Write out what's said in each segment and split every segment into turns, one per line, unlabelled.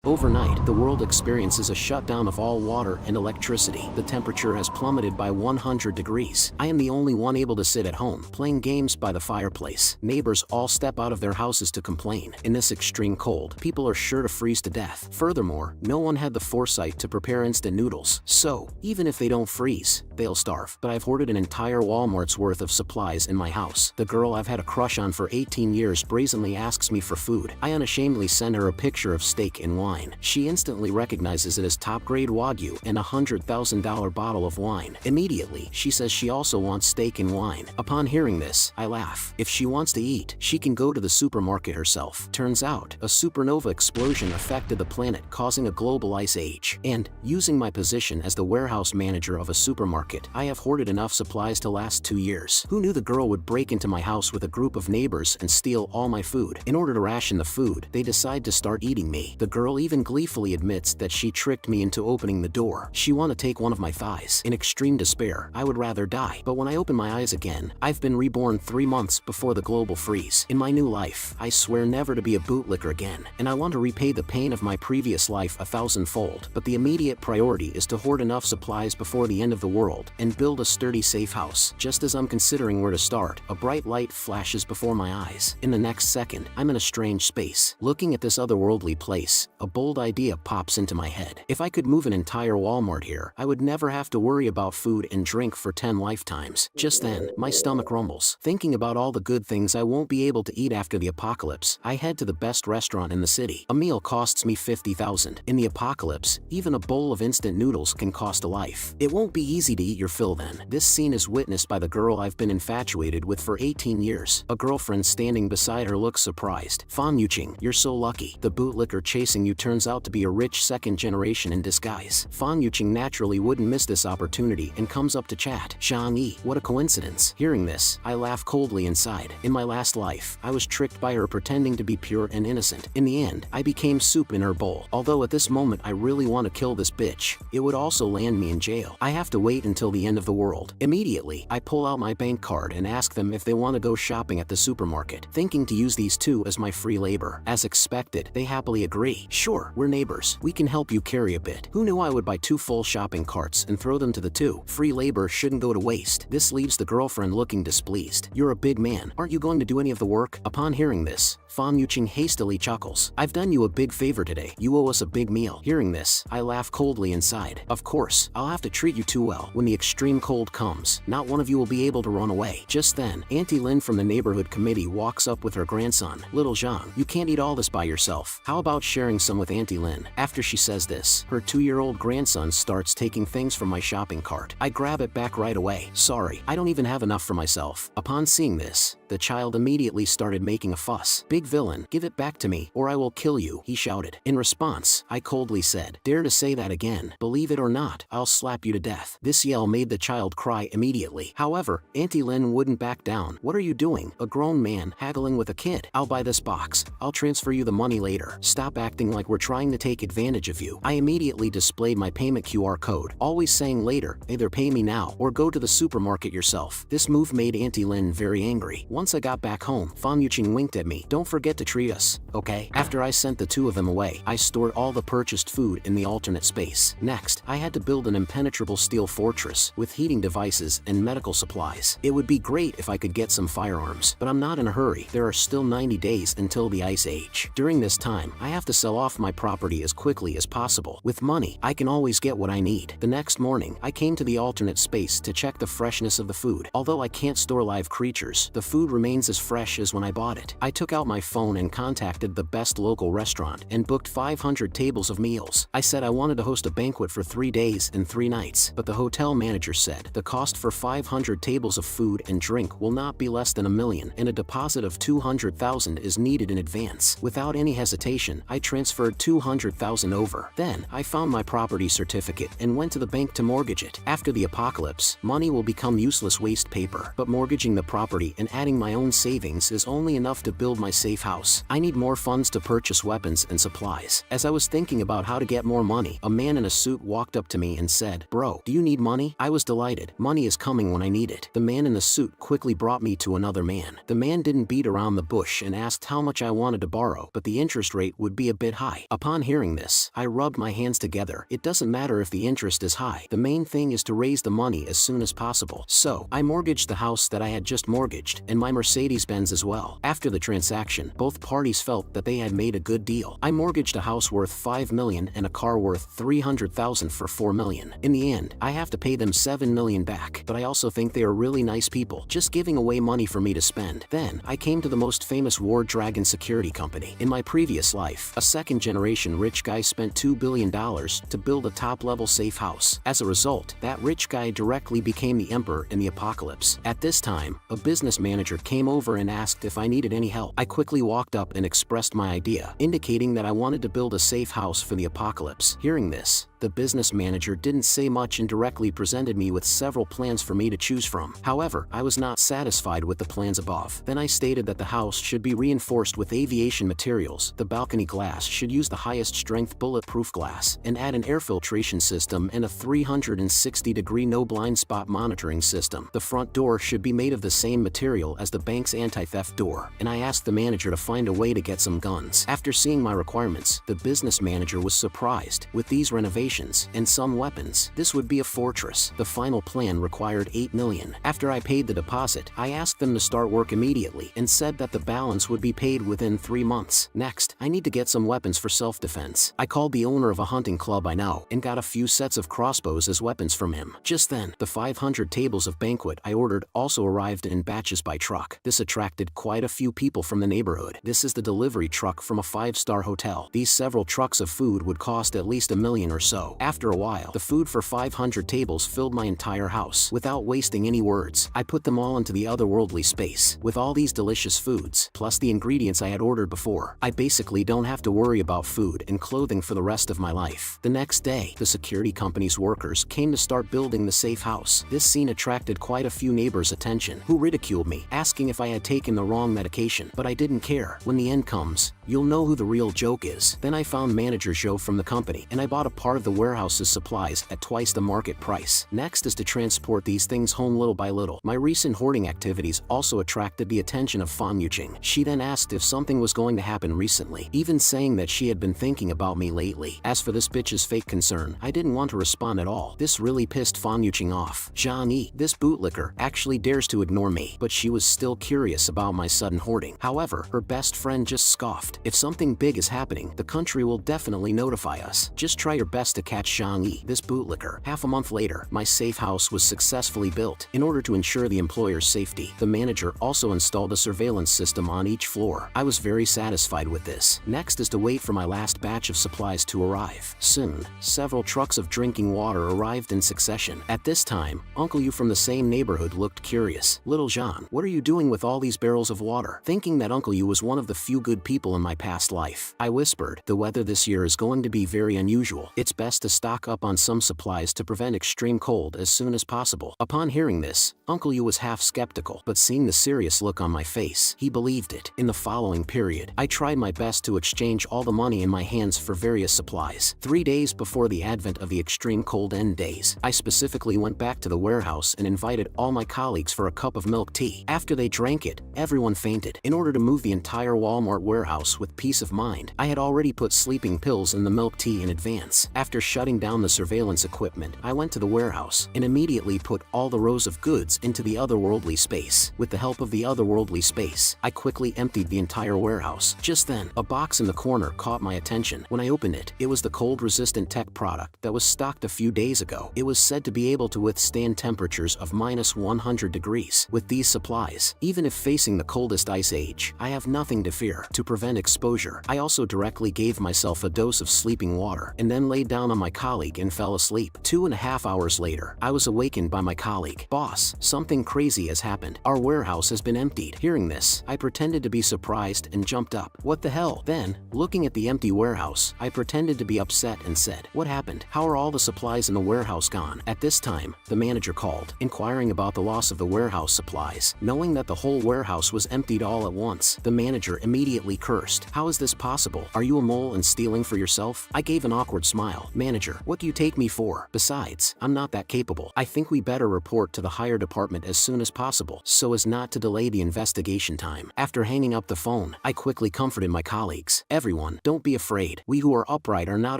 Overnight, the world experiences a shutdown of all water and electricity. The temperature has plummeted by 100 degrees. I am the only one able to sit at home, playing games by the fireplace. Neighbors all step out of their houses to complain. In this extreme cold, people are sure to freeze to death. Furthermore, no one had the foresight to prepare instant noodles. So, even if they don't freeze, they'll starve. But I've hoarded an entire Walmart's worth of supplies in my house. The girl I've had a crush on for 18 years brazenly asks me for food. I unashamedly send her a picture of steak and wine. She instantly recognizes it as top-grade Wagyu and a $100,000 bottle of wine. Immediately, she says she also wants steak and wine. Upon hearing this, I laugh. If she wants to eat, she can go to the supermarket herself. Turns out, a supernova explosion affected the planet, causing a global ice age. And, using my position as the warehouse manager of a supermarket, I have hoarded enough supplies to last 2 years. Who knew the girl would break into my house with a group of neighbors and steal all my food? In order to ration the food, they decide to start eating me. The girl even gleefully admits that she tricked me into opening the door. She wanted to take one of my thighs. In extreme despair, I would rather die. But when I open my eyes again, I've been reborn 3 months before the global freeze. In my new life, I swear never to be a bootlicker again, and I want to repay the pain of my previous life 1,000-fold. But the immediate priority is to hoard enough supplies before the end of the world and build a sturdy safe house. Just as I'm considering where to start, a bright light flashes before my eyes. In the next second, I'm in a strange space. Looking at this otherworldly place, a bold idea pops into my head. If I could move an entire Walmart here, I would never have to worry about food and drink for 10 lifetimes. Just then, my stomach rumbles. Thinking about all the good things I won't be able to eat after the apocalypse, I head to the best restaurant in the city. A meal costs me $50,000. In the apocalypse, even a bowl of instant noodles can cost a life. It won't be easy to eat your fill then. This scene is witnessed by the girl I've been infatuated with for 18 years. A girlfriend standing beside her looks surprised. Fan Yuching, you're so lucky. The bootlicker chasing you turns out to be a rich second generation in disguise. Fan Yuching naturally wouldn't miss this opportunity and comes up to chat. Zhang Yi, what a coincidence. Hearing this, I laugh coldly inside. In my last life, I was tricked by her pretending to be pure and innocent. In the end, I became soup in her bowl. Although at this moment I really want to kill this bitch, it would also land me in jail. I have to wait until the end of the world. Immediately, I pull out my bank card and ask them if they want to go shopping at the supermarket, thinking to use these two as my free labor. As expected, they happily agree. Sure, we're neighbors. We can help you carry a bit. Who knew I would buy 2 full shopping carts and throw them to the 2? Free labor shouldn't go to waste. This leaves the girlfriend looking displeased. You're a big man. Aren't you going to do any of the work? Upon hearing this, Fan Yuching hastily chuckles. I've done you a big favor today. You owe us a big meal. Hearing this, I laugh coldly inside. Of course, I'll have to treat you too well. When the extreme cold comes, not one of you will be able to run away. Just then, Auntie Lin from the neighborhood committee walks up with her grandson. Little Zhang, you can't eat all this by yourself. How about sharing some with Auntie Lin? After she says this, her 2-year-old grandson starts taking things from my shopping cart. I grab it back right away. Sorry, I don't even have enough for myself. Upon seeing this, the child immediately started making a fuss. Big villain, give it back to me, or I will kill you, he shouted. In response, I coldly said, dare to say that again. Believe it or not, I'll slap you to death. This yell made the child cry immediately. However, Auntie Lin wouldn't back down. What are you doing? A grown man haggling with a kid. I'll buy this box. I'll transfer you the money later. Stop acting like we're trying to take advantage of you. I immediately displayed my payment QR code, always saying later, either pay me now or go to the supermarket yourself. This move made Auntie Lin very angry. Once I got back home, Fan Yuching winked at me. Don't forget to treat us, okay? After I sent the 2 of them away, I stored all the purchased food in the alternate space. Next, I had to build an impenetrable steel fortress with heating devices and medical supplies. It would be great if I could get some firearms, but I'm not in a hurry. There are still 90 days until the ice age. During this time, I have to sell off my property as quickly as possible. With money, I can always get what I need. The next morning, I came to the alternate space to check the freshness of the food. Although I can't store live creatures, the food remains as fresh as when I bought it. I took out my phone and contacted the best local restaurant and booked 500 tables of meals. I said I wanted to host a banquet for 3 days and 3 nights, but the hotel manager said the cost for 500 tables of food and drink will not be less than $1 million, and a deposit of $200,000 is needed in advance. Without any hesitation, I transferred $200,000 over. Then, I found my property certificate and went to the bank to mortgage it. After the apocalypse, money will become useless waste paper, but mortgaging the property and adding my own savings is only enough to build my safe house. I need more funds to purchase weapons and supplies. As I was thinking about how to get more money, a man in a suit walked up to me and said, "Bro, do you need money?" I was delighted. Money is coming when I need it. The man in the suit quickly brought me to another man. The man didn't beat around the bush and asked how much I wanted to borrow, but the interest rate would be a bit high. high. Upon hearing this, I rubbed my hands together. It doesn't matter if the interest is high. The main thing is to raise the money as soon as possible. So, I mortgaged the house that I had just mortgaged, and my Mercedes-Benz as well. After the transaction, both parties felt that they had made a good deal. I mortgaged a house worth $5 million and a car worth $300,000 for $4 million. In the end, I have to pay them $7 million back, but I also think they are really nice people, just giving away money for me to spend. Then, I came to the most famous War Dragon security company. In my previous life, a second-generation rich guy spent $2 billion to build a top-level safe house. As a result, that rich guy directly became the emperor in the apocalypse. At this time, a business manager came over and asked if I needed any help. I quickly walked up and expressed my idea, indicating that I wanted to build a safe house for the apocalypse. Hearing this, the business manager didn't say much and directly presented me with several plans for me to choose from. However, I was not satisfied with the plans above. Then I stated that the house should be reinforced with aviation materials, the balcony glass should use the highest strength bulletproof glass, and add an air filtration system and a 360-degree no blind spot monitoring system. The front door should be made of the same material as the bank's anti-theft door, and I asked the manager to find a way to get some guns. After seeing my requirements, the business manager was surprised. With these renovations and some weapons, this would be a fortress. The final plan required $8 million. After I paid the deposit, I asked them to start work immediately and said that the balance would be paid within 3 months. Next, I need to get some weapons for self-defense. I called the owner of a hunting club I know and got a few sets of crossbows as weapons from him. Just then, the 500 tables of banquet I ordered also arrived in batches by truck. This attracted quite a few people from the neighborhood. This is the delivery truck from a 5-star hotel. These several trucks of food would cost at least $1 million or so. After a while, the food for 500 tables filled my entire house. Without wasting any words, I put them all into the otherworldly space. With all these delicious foods, plus the ingredients I had ordered before, I basically don't have to worry about food and clothing for the rest of my life. The next day, the security company's workers came to start building the safe house. This scene attracted quite a few neighbors' attention, who ridiculed me, asking if I had taken the wrong medication, but I didn't care. When the end comes, you'll know who the real joke is. Then I found manager Joe from the company, and I bought a part of the warehouse's supplies at twice the market price. Next is to transport these things home little by little. My recent hoarding activities also attracted the attention of Fan Yuqing. She then asked if something was going to happen recently, even saying that she had been thinking about me lately. As for this bitch's fake concern, I didn't want to respond at all. This really pissed Fan Yuqing off. Zhang Yi, this bootlicker, actually dares to ignore me, but she was still curious about my sudden hoarding. However, her best friend just scoffed. If something big is happening, the country will definitely notify us. Just try your best to catch Zhang Yi, this bootlicker. Half a month later, my safe house was successfully built. In order to ensure the employer's safety, the manager also installed a surveillance system on each floor. I was very satisfied with this. Next is to wait for my last batch of supplies to arrive. Soon, several trucks of drinking water arrived in succession. At this time, Uncle Yu from the same neighborhood looked curious. Little Jean, what are you doing with all these barrels of water? Thinking that Uncle Yu was one of the few good people in my past life, I whispered, the weather this year is going to be very unusual. It's best to stock up on some supplies to prevent extreme cold as soon as possible. Upon hearing this, Uncle Yu was half skeptical, but seeing the serious look on my face, he believed it. In the following period, I tried my best to exchange all the money in my hands for various supplies. 3 days before the advent of the extreme cold end days, I specifically went back to the warehouse and invited all my colleagues for a cup of milk tea. After they drank it, everyone fainted. In order to move the entire Walmart warehouse with peace of mind, I had already put sleeping pills in the milk tea in advance. After shutting down the surveillance equipment, I went to the warehouse and immediately put all the rows of goods into the otherworldly space. With the help of the otherworldly space, I quickly emptied the entire warehouse. Just then, a box in the corner caught my attention. When I opened it, it was the cold-resistant tech product that was stocked a few days ago. It was said to be able to withstand temperatures of -100 degrees. With these supplies, even if facing the coldest ice age, I have nothing to fear. To prevent exposure, I also directly gave myself a dose of sleeping water and then laid down on my colleague and fell asleep. 2.5 hours later, I was awakened by my colleague. Boss, something crazy has happened. Our warehouse has been emptied. Hearing this, I pretended to be surprised and jumped up. What the hell? Then, looking at the empty warehouse, I pretended to be upset and said, what happened? How are all the supplies in the warehouse gone? At this time, the manager called, inquiring about the loss of the warehouse supplies. Knowing that the whole warehouse was emptied all at once, the manager immediately cursed. How is this possible? Are you a mole and stealing for yourself? I gave an awkward smile. Manager, what do you take me for? Besides, I'm not that capable. I think we better report to the higher department as soon as possible, so as not to delay the investigation time. After hanging up the phone, I quickly comforted my colleagues. Everyone, Don't be afraid. We who are upright are not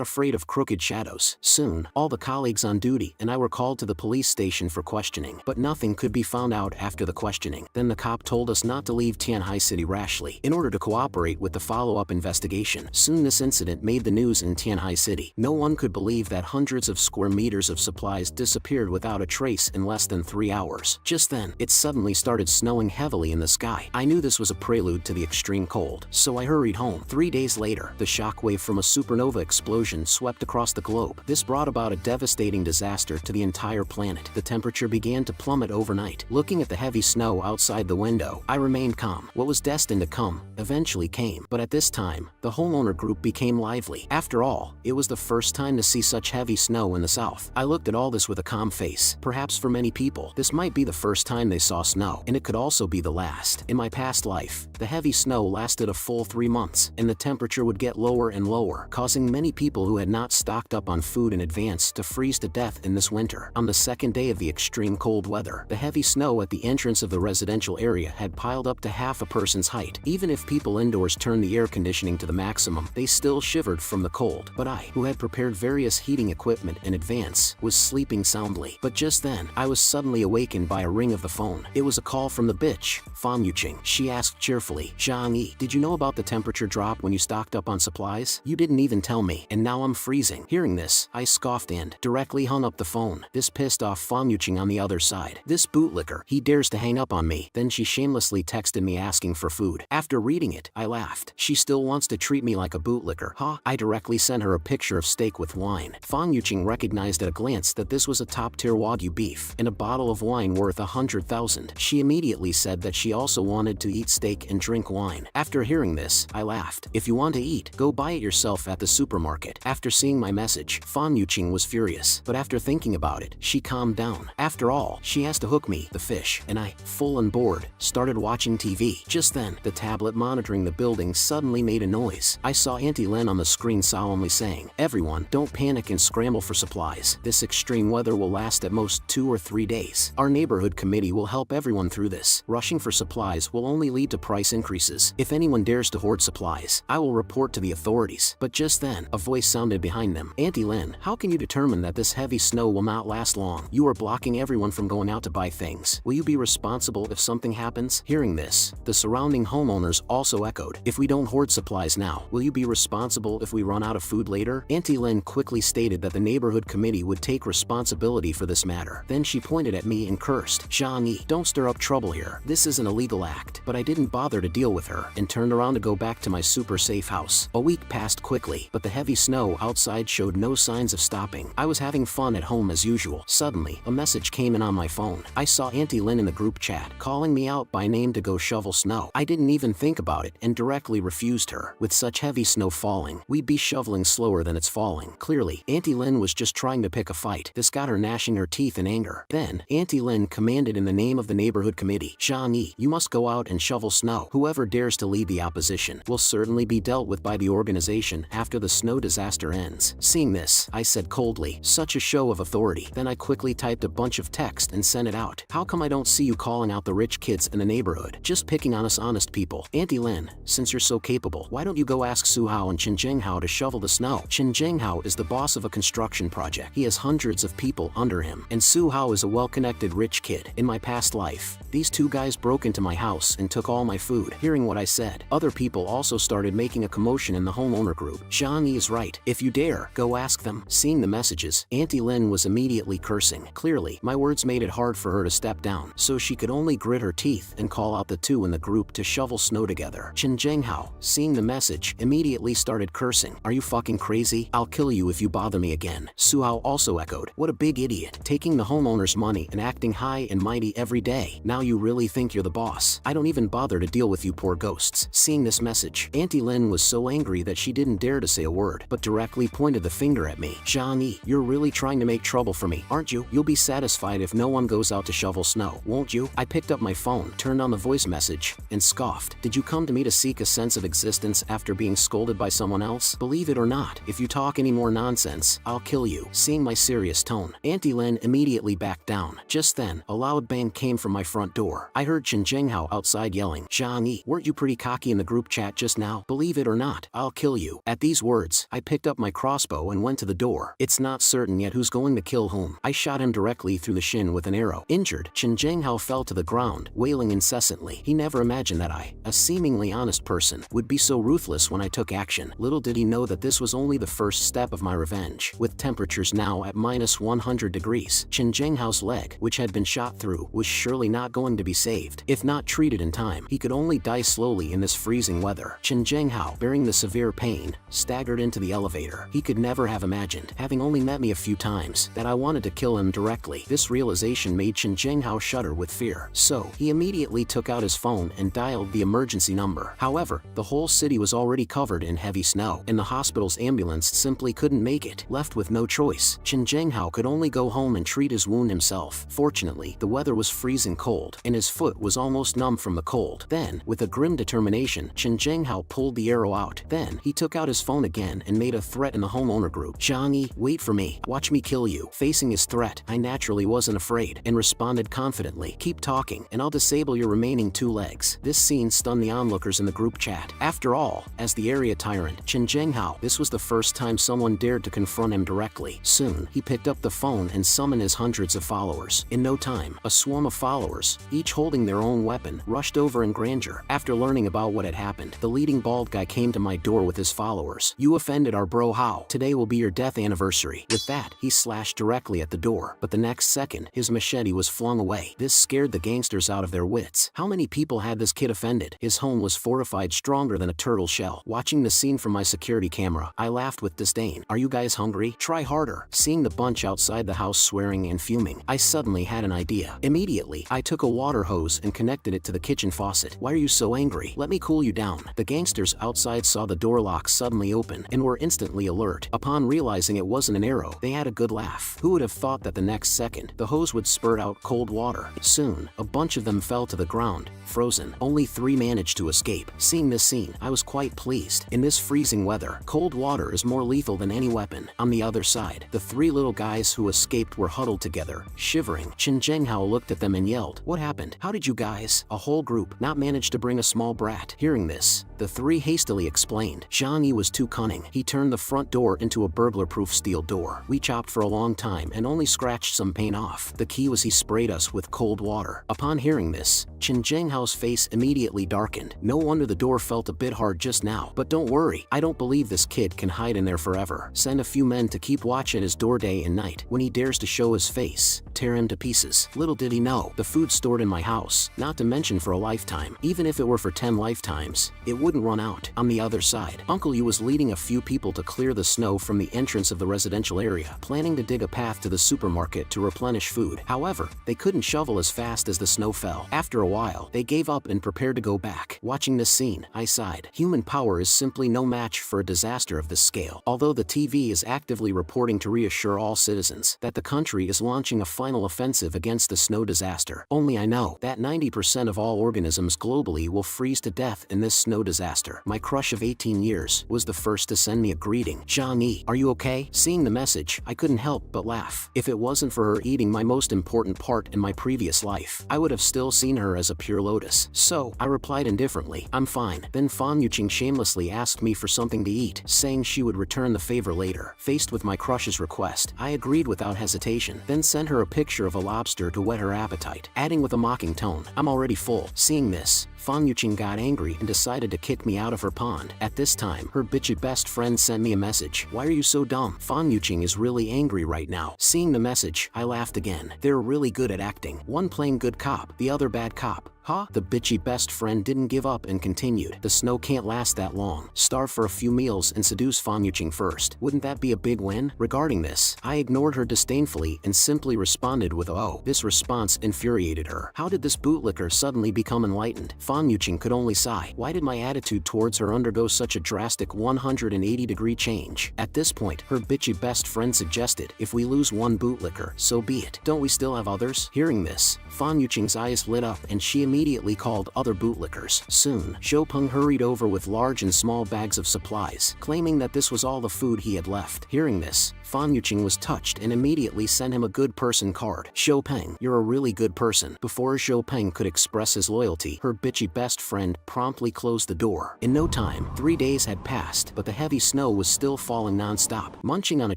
afraid of crooked shadows. Soon, all the colleagues on duty and I were called to the police station for questioning, but nothing could be found out after the questioning. Then the cop told us not to leave Tianhai City rashly, in order to cooperate with the follow-up investigation. Soon this incident made the news in Tianhai City. No one could believe that hundreds of square meters of supplies disappeared without a trace in less than 3 hours. Just then, it suddenly started snowing heavily in the sky. I knew this was a prelude to the extreme cold, so I hurried home. 3 days later, the shockwave from a supernova explosion swept across the globe. This brought about a devastating disaster to the entire planet. The temperature began to plummet overnight. Looking at the heavy snow outside the window, I remained calm. What was destined to come eventually came, but at this time, the homeowner group became lively. After all, it was the first time to see such heavy snow in the south. I looked at all this with a calm face. Perhaps for many people, this might be the first time they saw snow, and it could also be the last. In my past life, the heavy snow lasted a full 3 months, and the temperature would get lower and lower, causing many people who had not stocked up on food in advance to freeze to death in this winter. On the second day of the extreme cold weather, the heavy snow at the entrance of the residential area had piled up to half a person's height. Even if people indoors turned the air conditioning to the maximum, they still shivered from the cold. But I, who had prepared various heating equipment in advance, was sleeping soundly. But just then, I was suddenly awakened by a ring of the phone. It was a call from the bitch, Fan Yuqing. She asked cheerfully, Zhang Yi, did you know about the temperature drop when you stocked up on supplies? You didn't even tell me, and now I'm freezing. Hearing this, I scoffed and directly hung up the phone. This pissed off Fan Yuqing on the other side. This bootlicker, he dares to hang up on me. Then she shamelessly texted me asking for food. After reading it, I laughed. She still wants to treat me like a bootlicker, huh? I directly sent her a picture of steak with wine. Fan Yuqing recognized at a glance that this was a top-tier Wagyu beef and a bottle of wine worth 100,000. She immediately said that she also wanted to eat steak and drink wine. After hearing this, I laughed. If you want to eat, go buy it yourself at the supermarket. After seeing my message, Fan Yuqing was furious, but after thinking about it, she calmed down. After all, she has to hook me, the fish, and I, full on board, started watching TV. Just then, the tablet monitoring the building suddenly made a noise. I saw Auntie Len on the screen solemnly saying, everyone, don't panic and scramble for supplies. This extreme weather will last at most 2 or 3 days. Our neighborhood committee will help everyone through this. Rushing for supplies will only lead to price increases. If anyone dares to hoard supplies, I will report to the authorities. But just then, a voice sounded behind them. Auntie Len, how can you determine that this heavy snow will not last long? You are blocking everyone from going out to buy things. Will you be responsible if something happens? Hearing this, the surrounding homeowners also echoed, if we don't hoard supplies now, will you be responsible if we run out of food later? Auntie Len quickly stated that the neighborhood committee would take responsibility for this matter. Then she pointed at me and cursed, Zhang Yi, don't stir up trouble here. This is an illegal act. But I didn't bother to deal with her and turned around to go back to my super safe house. A week passed quickly, but the heavy snow outside showed no signs of stopping. I was having fun at home as usual. Suddenly, a message came in on my phone. I saw Auntie Len in the group chat, calling me out by name to go shovel snow. I didn't even think about it and directly refused her. With such heavy snow falling, we'd be shoveling slower than it's falling. Clearly, Auntie Len was just trying to pick a fight. This got her gnashing her teeth in anger. Then, Auntie Len commanded in the name of the neighborhood committee, Zhang Yi, you must go out and shovel snow. Whoever dares to lead the opposition will certainly be dealt with by the organization after the snow disaster ends. Seeing this, I said coldly, such a show of authority. Then I quickly typed a bunch of text and sent it out. How come I don't see you calling out the rich kids in the neighborhood? Just picking on us honest people. Auntie Len, since you're so capable, why don't you go ask Su Hao and Chen Jinghao to shovel the snow? Chen Jinghao is the boss of a construction project. He has hundreds of people under him, and Su Hao is a well-connected rich kid. In my past life, these two guys broke into my house and took all my food. Hearing what I said, other people also started making a commotion in the homeowner group. Zhang Yi is right. If you dare, go ask them. Seeing the messages, Auntie Len was immediately cursing. Clearly, my words made it hard for her to step down, so she could only grit her teeth and call out the two in the group to shovel snow together. Chen Jinghao, seeing the message, immediately started cursing. Are you fucking crazy? I'll kill you if you bother me again. Su Hao also echoed, what a big idiot, taking the homeowner's money and acting high and mighty every day. Now you really think you're the boss. I don't even bother to deal with you poor ghosts. Seeing this message, Auntie Len was so angry that she didn't dare to say a word, but directly pointed the finger at me. Zhang Yi, you're really trying to make trouble for me, aren't you? You'll be satisfied if no one goes out to shovel snow, won't you? I picked up my phone, turned on the voice message, and scoffed. Did you come to me to seek a sense of existence after being scolded by someone else? Believe it or not, if you talk any more nonsense, I'll kill you. Seeing my serious tone, Auntie Len immediately backed down. Just then, a loud bang came from my front door. I heard Chen Jinghao outside yelling, Zhang Yi, weren't you pretty cocky in the group chat just now? Believe it or not, not, I'll kill you. At these words, I picked up my crossbow and went to the door. It's not certain yet who's going to kill whom. I shot him directly through the shin with an arrow. Injured, Chen Zhenghao fell to the ground, wailing incessantly. He never imagined that I, a seemingly honest person, would be so ruthless when I took action. Little did he know that this was only the first step of my revenge. With temperatures now at -100 degrees, Chen Zhenghao's leg, which had been shot through, was surely not going to be saved. If not treated in time, he could only die slowly in this freezing weather. Chen Zhenghao, bearing the severe pain, staggered into the elevator. He could never have imagined, having only met me a few times, that I wanted to kill him directly. This realization made Chen Zhenghao shudder with fear. So, he immediately took out his phone and dialed the emergency number. However, the whole city was already covered in heavy snow, and the hospital's ambulance simply couldn't make it. Left with no choice, Chen Zhenghao could only go home and treat his wound himself. Fortunately, the weather was freezing cold, and his foot was almost numb from the cold. Then, with a grim determination, Chen Zhenghao pulled the arrow out. Then, he took out his phone again and made a threat in the homeowner group. "Zhangyi, wait for me. Watch me kill you." Facing his threat, I naturally wasn't afraid, and responded confidently, "Keep talking, and I'll disable your remaining 2 legs." This scene stunned the onlookers in the group chat. After all, as the area tyrant, Chen Zhenghao, this was the first time someone dared to confront him directly. Soon, he picked up the phone and summoned his hundreds of followers. In no time, a swarm of followers, each holding their own weapon, rushed over in grandeur. After learning about what had happened, the leading bald guy came to my door with his followers. "You offended our bro Hao. Today will be your death anniversary." With that, he slashed directly at the door, but the next second, his machete was flung away. This scared the gangsters out of their wits. How many people had this kid offended? His home was fortified stronger than a turtle shell. Watching the scene from my security camera, I laughed with disdain. "Are you guys hungry? Try harder." Seeing the bunch outside the house swearing and fuming, I suddenly had an idea. Immediately, I took a water hose and connected it to the kitchen faucet. "Why are you so angry? Let me cool you down." The gangsters outside saw the door lock suddenly open and were instantly alert. Upon realizing it wasn't an arrow, they had a good laugh. Who would have thought that the next second, the hose would spurt out cold water? Soon, a bunch of them fell to the ground, frozen. Only 3 managed to escape. Seeing this scene, I was quite pleased. In this freezing weather, cold water is more lethal than any weapon. On the other side, the 3 little guys who escaped were huddled together, shivering. Chen Zhenghao looked at them and yelled, "What happened? How did you guys, a whole group, not manage to bring a small brat?" Hearing this, the 3 hastily explained. Zhangyi was too cunning. He turned the front door into a burglar-proof steel door. We chopped for a long time and only scratched some paint off. The key was he sprayed us with cold water. Upon hearing this, Chen Zhenghao's face immediately darkened. No wonder the door felt a bit hard just now. But don't worry, I don't believe this kid can hide in there forever. Send a few men to keep watch at his door day and night. When he dares to show his face, tear him to pieces. Little did he know, the food stored in my house, not to mention for a lifetime, even if it were for 10 lifetimes, it wouldn't run out. On the other side, Uncle Yu was leading a few people to clear the snow from the entrance of the residential area, planning to dig a path to the supermarket to replenish food. However, they couldn't shovel as fast as the snow fell. After a while, they gave up and prepared to go back. Watching this scene, I sighed. Human power is simply no match for a disaster of this scale. Although the TV is actively reporting to reassure all citizens that the country is launching a final offensive against the snow disaster, only I know that 90% of all organisms globally will freeze to death in this snow disaster. My crush of 18 years was the first to send me a greeting. "Zhangyi, are you okay?" Seeing the message, I couldn't help but laugh. If it wasn't for her eating my most important part in my previous life, I would have still seen her as a pure lotus. So, I replied indifferently, "I'm fine." Then Fan Yuqing shamelessly asked me for something to eat, saying she would return the favor later. Faced with my crush's request, I agreed without hesitation, then sent her a picture of a lobster to whet her appetite, adding with a mocking tone, "I'm already full." Seeing this, Fan Yuqing got angry and decided to kick me out of her pond. At this time, her bitchy best friend sent me a message. "Why are you so dumb? Fan Yuqing is really angry right now." Seeing the message, I laughed again. They're really good at acting. One playing good cop, the other bad cop. Huh? The bitchy best friend didn't give up and continued. "The snow can't last that long. Starve for a few meals and seduce Fan Yuqing first. Wouldn't that be a big win?" Regarding this, I ignored her disdainfully and simply responded with a "oh." This response infuriated her. How did this bootlicker suddenly become enlightened? Fan Yuqing could only sigh. Why did my attitude towards her undergo such a drastic 180-degree change? At this point, her bitchy best friend suggested, "If we lose one bootlicker, so be it. Don't we still have others?" Hearing this, Fan Yuqing's eyes lit up and she immediately immediately called other bootlickers. Soon, Xiaopeng hurried over with large and small bags of supplies, claiming that this was all the food he had left. Hearing this, Fan Yuqing was touched and immediately sent him a good person card. Xiaopeng, you're a really good person. Before Xiaopeng could express his loyalty, her bitchy best friend promptly closed the door. In no time, 3 days had passed, but the heavy snow was still falling non-stop. Munching on a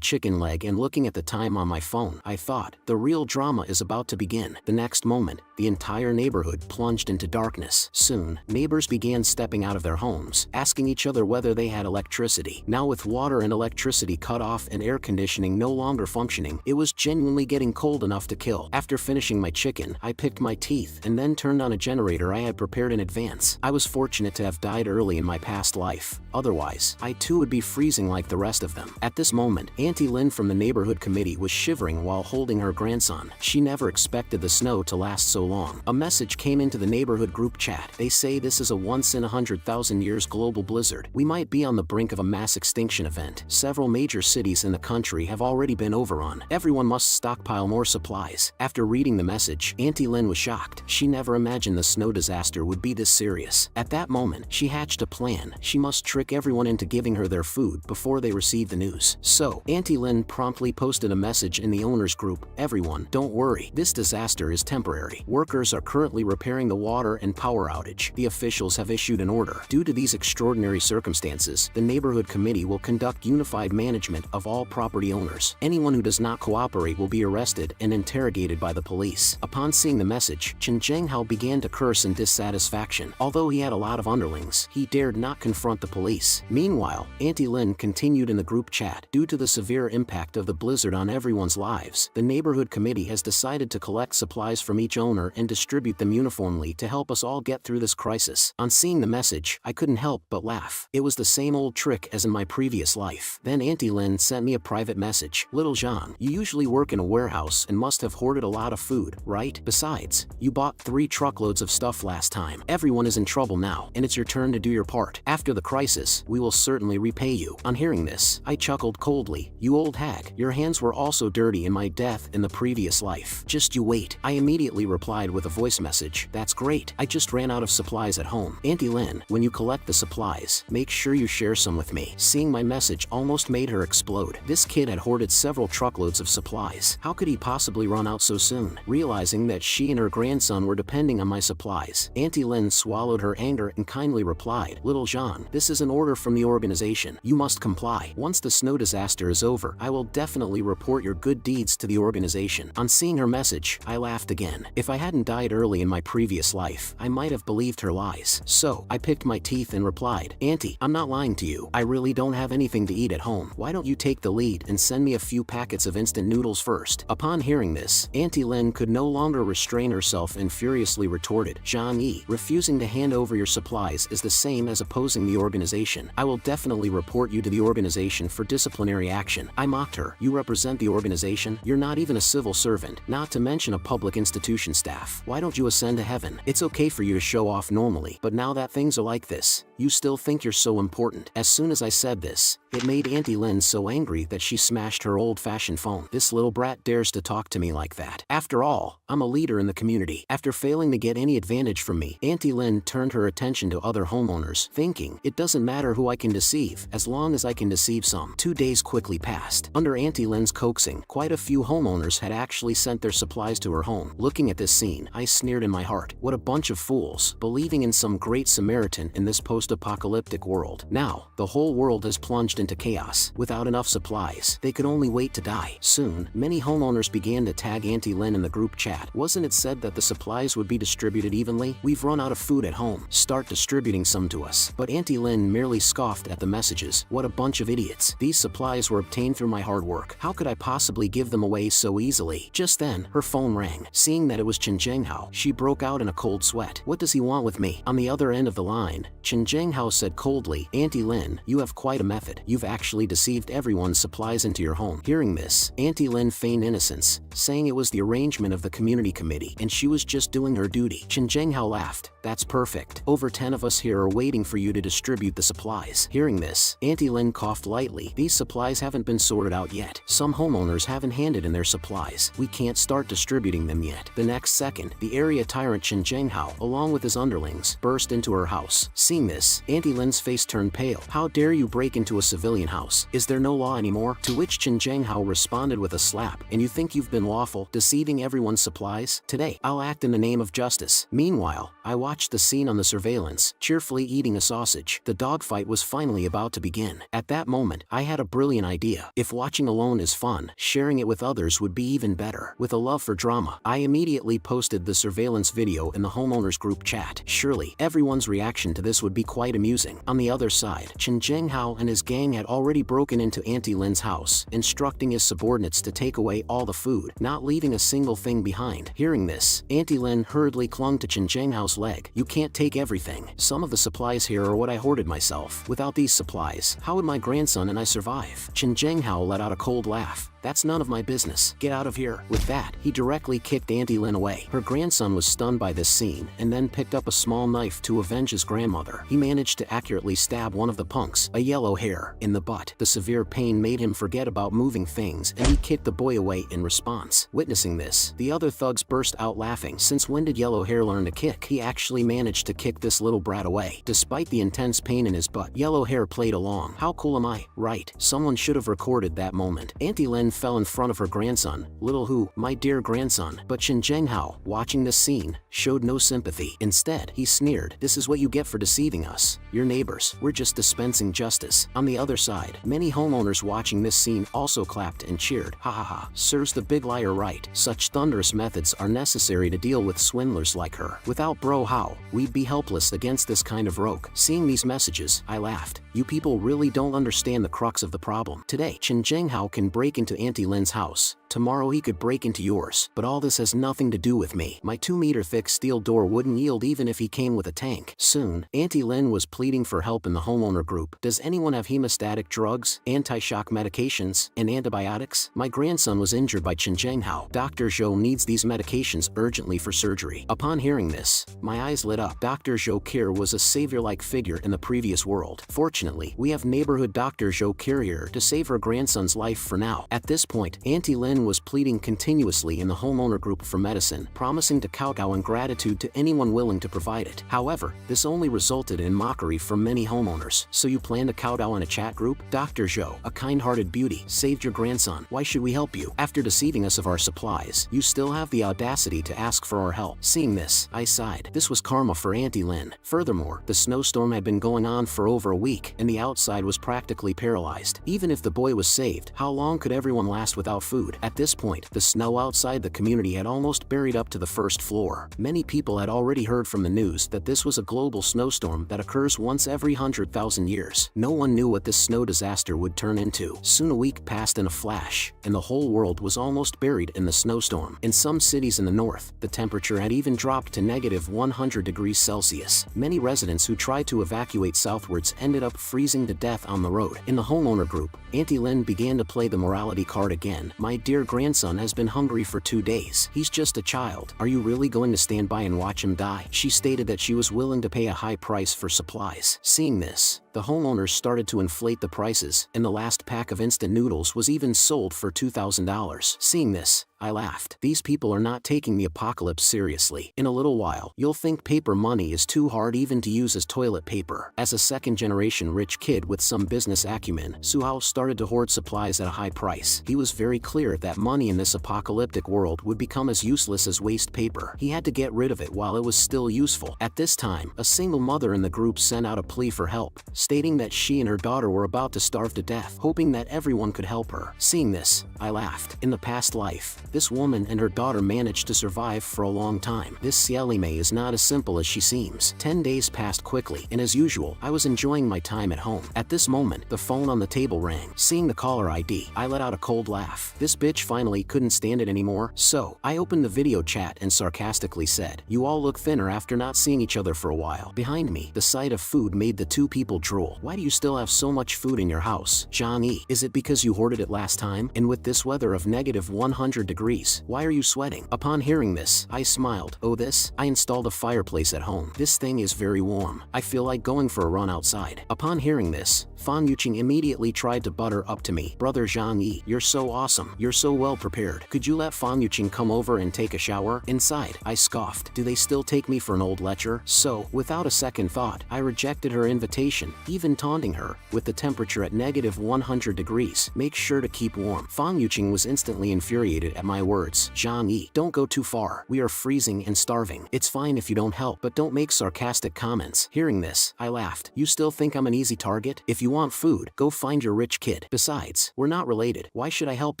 chicken leg and looking at the time on my phone, I thought, the real drama is about to begin. The next moment, the entire neighborhood plunged into darkness. Soon, neighbors began stepping out of their homes, asking each other whether they had electricity. Now with water and electricity cut off and air conditioning no longer functioning, it was genuinely getting cold enough to kill. After finishing my chicken, I picked my teeth and then turned on a generator I had prepared in advance. I was fortunate to have died early in my past life. Otherwise, I too would be freezing like the rest of them. At this moment, Auntie Lin from the neighborhood committee was shivering while holding her grandson. She never expected the snow to last so long. A message came into the neighborhood group chat. They say this is a once in 100,000 years global blizzard. We might be on the brink of a mass extinction event. Several major cities in the country have already been overrun. Everyone must stockpile more supplies. After reading the message, Auntie Lin was shocked. She never imagined the snow disaster would be this serious. At that moment, she hatched a plan. She must trick everyone into giving her their food before they receive the news. So, Auntie Lin promptly posted a message in the owners group. Everyone, don't worry. This disaster is temporary. Workers are currently repairing the water and power outage. The officials have issued an order. Due to these extraordinary circumstances, the neighborhood committee will conduct unified management of all property owners. Anyone who does not cooperate will be arrested and interrogated by the police. Upon seeing the message, Chen Zhenghao began to curse in dissatisfaction. Although he had a lot of underlings, he dared not confront the police. Meanwhile, Auntie Lin continued in the group chat. Due to the severe impact of the blizzard on everyone's lives, the neighborhood committee has decided to collect supplies from each owner and distribute them uniformly to help us all get through this crisis. On seeing the message, I couldn't help but laugh. It was the same old trick as in my previous life. Then Auntie Lin sent me a private message. Little Jean, you usually work in a warehouse and must have hoarded a lot of food, right? Besides, you bought 3 truckloads of stuff last time. Everyone is in trouble now, and it's your turn to do your part. After the crisis, we will certainly repay you. On hearing this, I chuckled coldly. You old hag, your hands were also dirty in my death in the previous life. Just you wait. I immediately replied with a voice message. That's great. I just ran out of supplies at home. Auntie Lin, when you collect the supplies, make sure you share some with me. Seeing my message almost made her explode. This kid had hoarded several truckloads of supplies. How could he possibly run out so soon? Realizing that she and her grandson were depending on my supplies, Auntie Lin swallowed her anger and kindly replied, Little Jean, this is an order from the organization. You must comply. Once the snow disaster is over, I will definitely report your good deeds to the organization. On seeing her message, I laughed again. If I hadn't died early in my previous life, I might have believed her lies. So, I picked my teeth and replied, Auntie, I'm not lying to you. I really don't have anything to eat at home. Why don't you take the lead and send me a few packets of instant noodles first? Upon hearing this, Auntie Lin could no longer restrain herself and furiously retorted, Zhang Yi, refusing to hand over your supplies is the same as opposing the organization. I will definitely report you to the organization for disciplinary action. I mocked her. You represent the organization? You're not even a civil servant, not to mention a public institution staff. Why don't you ascend to heaven? It's okay for you to show off normally, but now that things are like this, you still think you're so important. As soon as I said this, it made Auntie Lin so angry that she smashed her old-fashioned phone. This little brat dares to talk to me like that. After all, I'm a leader in the community. After failing to get any advantage from me, Auntie Lin turned her attention to other homeowners, thinking, it doesn't matter who I can deceive, as long as I can deceive some. 2 days quickly passed. Under Auntie Lin's coaxing, quite a few homeowners had actually sent their supplies to her home. Looking at this scene, I sneered in my heart. What a bunch of fools, believing in some great Samaritan in this post-apocalyptic world. Now, the whole world has plunged into chaos. Without enough supplies, they could only wait to die. Soon, many homeowners began to tag Auntie Lin in the group chat. Wasn't it said that the supplies would be distributed evenly? We've run out of food at home. Start distributing some to us. But Auntie Lin merely scoffed at the messages. What a bunch of idiots. These supplies were obtained through my hard work. How could I possibly give them away so easily? Just then, her phone rang. Seeing that it was Chen Zhenghao, she broke out in a cold sweat. What does he want with me? On the other end of the line, Chen Jingjinghao said coldly, Auntie Lin, you have quite a method. You've actually deceived everyone's supplies into your home. Hearing this, Auntie Lin feigned innocence, saying it was the arrangement of the community committee and she was just doing her duty. Jingjinghao laughed. That's perfect. Over 10 of us here are waiting for you to distribute the supplies. Hearing this, Auntie Lin coughed lightly. These supplies haven't been sorted out yet. Some homeowners haven't handed in their supplies. We can't start distributing them yet. The next second, the area tyrant Jingjinghao, along with his underlings, burst into her house. Seeing this, Auntie Lin's face turned pale. How dare you break into a civilian house? Is there no law anymore? To which Jingjinghao responded with a slap. And you think you've been lawful, deceiving everyone's supplies? Today, I'll act in the name of justice. Meanwhile, I watched the scene on the surveillance, cheerfully eating a sausage. The dogfight was finally about to begin. At that moment, I had a brilliant idea. If watching alone is fun, sharing it with others would be even better. With a love for drama, I immediately posted the surveillance video in the homeowners group chat. Surely, everyone's reaction to this would be quite amusing. On the other side, Jingjinghao and his gang had already broken into Auntie Lin's house, instructing his subordinates to take away all the food, not leaving a single thing behind. Hearing this, Auntie Lin hurriedly clung to Jingjinghao's leg. You can't take everything. Some of the supplies here are what I hoarded myself. Without these supplies, how would my grandson and I survive? Jingjinghao let out a cold laugh. That's none of my business. Get out of here. With that, he directly kicked Auntie Lin away. Her grandson was stunned by this scene and then picked up a small knife to avenge his grandmother. He managed to accurately stab one of the punks, a yellow hair, in the butt. The severe pain made him forget about moving things and he kicked the boy away in response. Witnessing this, the other thugs burst out laughing. Since when did yellow hair learn to kick? He actually managed to kick this little brat away. Despite the intense pain in his butt, yellow hair played along. How cool am I? Right. Someone should have recorded that moment. Auntie Lin fell in front of her grandson. Little who, my dear grandson. But Jingjinghao, watching this scene, showed no sympathy. Instead, he sneered. This is what you get for deceiving us. Your neighbors. We're just dispensing justice. On the other side, many homeowners watching this scene also clapped and cheered. Ha ha ha. Serves the big liar right. Such thunderous methods are necessary to deal with swindlers like her. Without bro how, we'd be helpless against this kind of rogue. Seeing these messages, I laughed. You people really don't understand the crux of the problem. Today, Jingjinghao can break into Auntie Lin's house. Tomorrow he could break into yours. But all this has nothing to do with me. My 2-meter thick steel door wouldn't yield even if he came with a tank. Soon, Auntie Lin was pleading for help in the homeowner group. Does anyone have hemostatic drugs, anti-shock medications, and antibiotics? My grandson was injured by Jingjinghao. Dr. Zhou needs these medications urgently for surgery. Upon hearing this, my eyes lit up. Dr. Zhou Kir was a savior-like figure in the previous world. Fortunately, we have neighborhood Dr. Zhou Kir here to save her grandson's life for now. At this point, Auntie Lin was pleading continuously in the homeowner group for medicine, promising to kowtow in gratitude to anyone willing to provide it. However, this only resulted in mockery from many homeowners. So you plan to kowtow in a chat group? Dr. Zhou, a kind-hearted beauty, saved your grandson. Why should we help you? After deceiving us of our supplies, you still have the audacity to ask for our help. Seeing this, I sighed. This was karma for Auntie Lin. Furthermore, the snowstorm had been going on for over a week, and the outside was practically paralyzed. Even if the boy was saved, how long could everyone last without food? At this point, the snow outside the community had almost buried up to the first floor. Many people had already heard from the news that this was a global snowstorm that occurs once every 100,000 years. No one knew what this snow disaster would turn into. Soon a week passed in a flash, and the whole world was almost buried in the snowstorm. In some cities in the north, the temperature had even dropped to -100°C. Many residents who tried to evacuate southwards ended up freezing to death on the road. In the homeowner group, Auntie Lin began to play the morality card again. My dear grandson has been hungry for 2 days. He's just a child. Are you really going to stand by and watch him die? She stated that she was willing to pay a high price for supplies. Seeing this, the homeowners started to inflate the prices, and the last pack of instant noodles was even sold for $2,000. Seeing this, I laughed. These people are not taking the apocalypse seriously. In a little while, you'll think paper money is too hard even to use as toilet paper. As a second-generation rich kid with some business acumen, Suhao started to hoard supplies at a high price. He was very clear that money in this apocalyptic world would become as useless as waste paper. He had to get rid of it while it was still useful. At this time, a single mother in the group sent out a plea for help, stating that she and her daughter were about to starve to death, hoping that everyone could help her. Seeing this, I laughed. In the past life, this woman and her daughter managed to survive for a long time. This Yahello is not as simple as she seems. 10 days passed quickly, and as usual, I was enjoying my time at home. At this moment, the phone on the table rang. Seeing the caller ID, I let out a cold laugh. This bitch bitch finally couldn't stand it anymore. So, I opened the video chat and sarcastically said, "You all look thinner after not seeing each other for a while." Behind me, the sight of food made the two people drool. "Why do you still have so much food in your house, Johnny? Is it because you hoarded it last time? And with this weather of negative 100 degrees, why are you sweating?" Upon hearing this, I smiled. "Oh, this? I installed a fireplace at home. This thing is very warm. I feel like going for a run outside." Upon hearing this, Fan Yuqing immediately tried to butter up to me. "Brother Zhang Yi, you're so awesome. You're so well prepared. Could you let Fan Yuqing come over and take a shower?" Inside, I scoffed. Do they still take me for an old lecher? So, without a second thought, I rejected her invitation, even taunting her, with the temperature at negative 100 degrees. "Make sure to keep warm." Fan Yuqing was instantly infuriated at my words. "Zhang Yi, don't go too far. We are freezing and starving. It's fine if you don't help, but don't make sarcastic comments." Hearing this, I laughed. "You still think I'm an easy target? If you want food, go find your rich kid. Besides, we're not related. Why should I help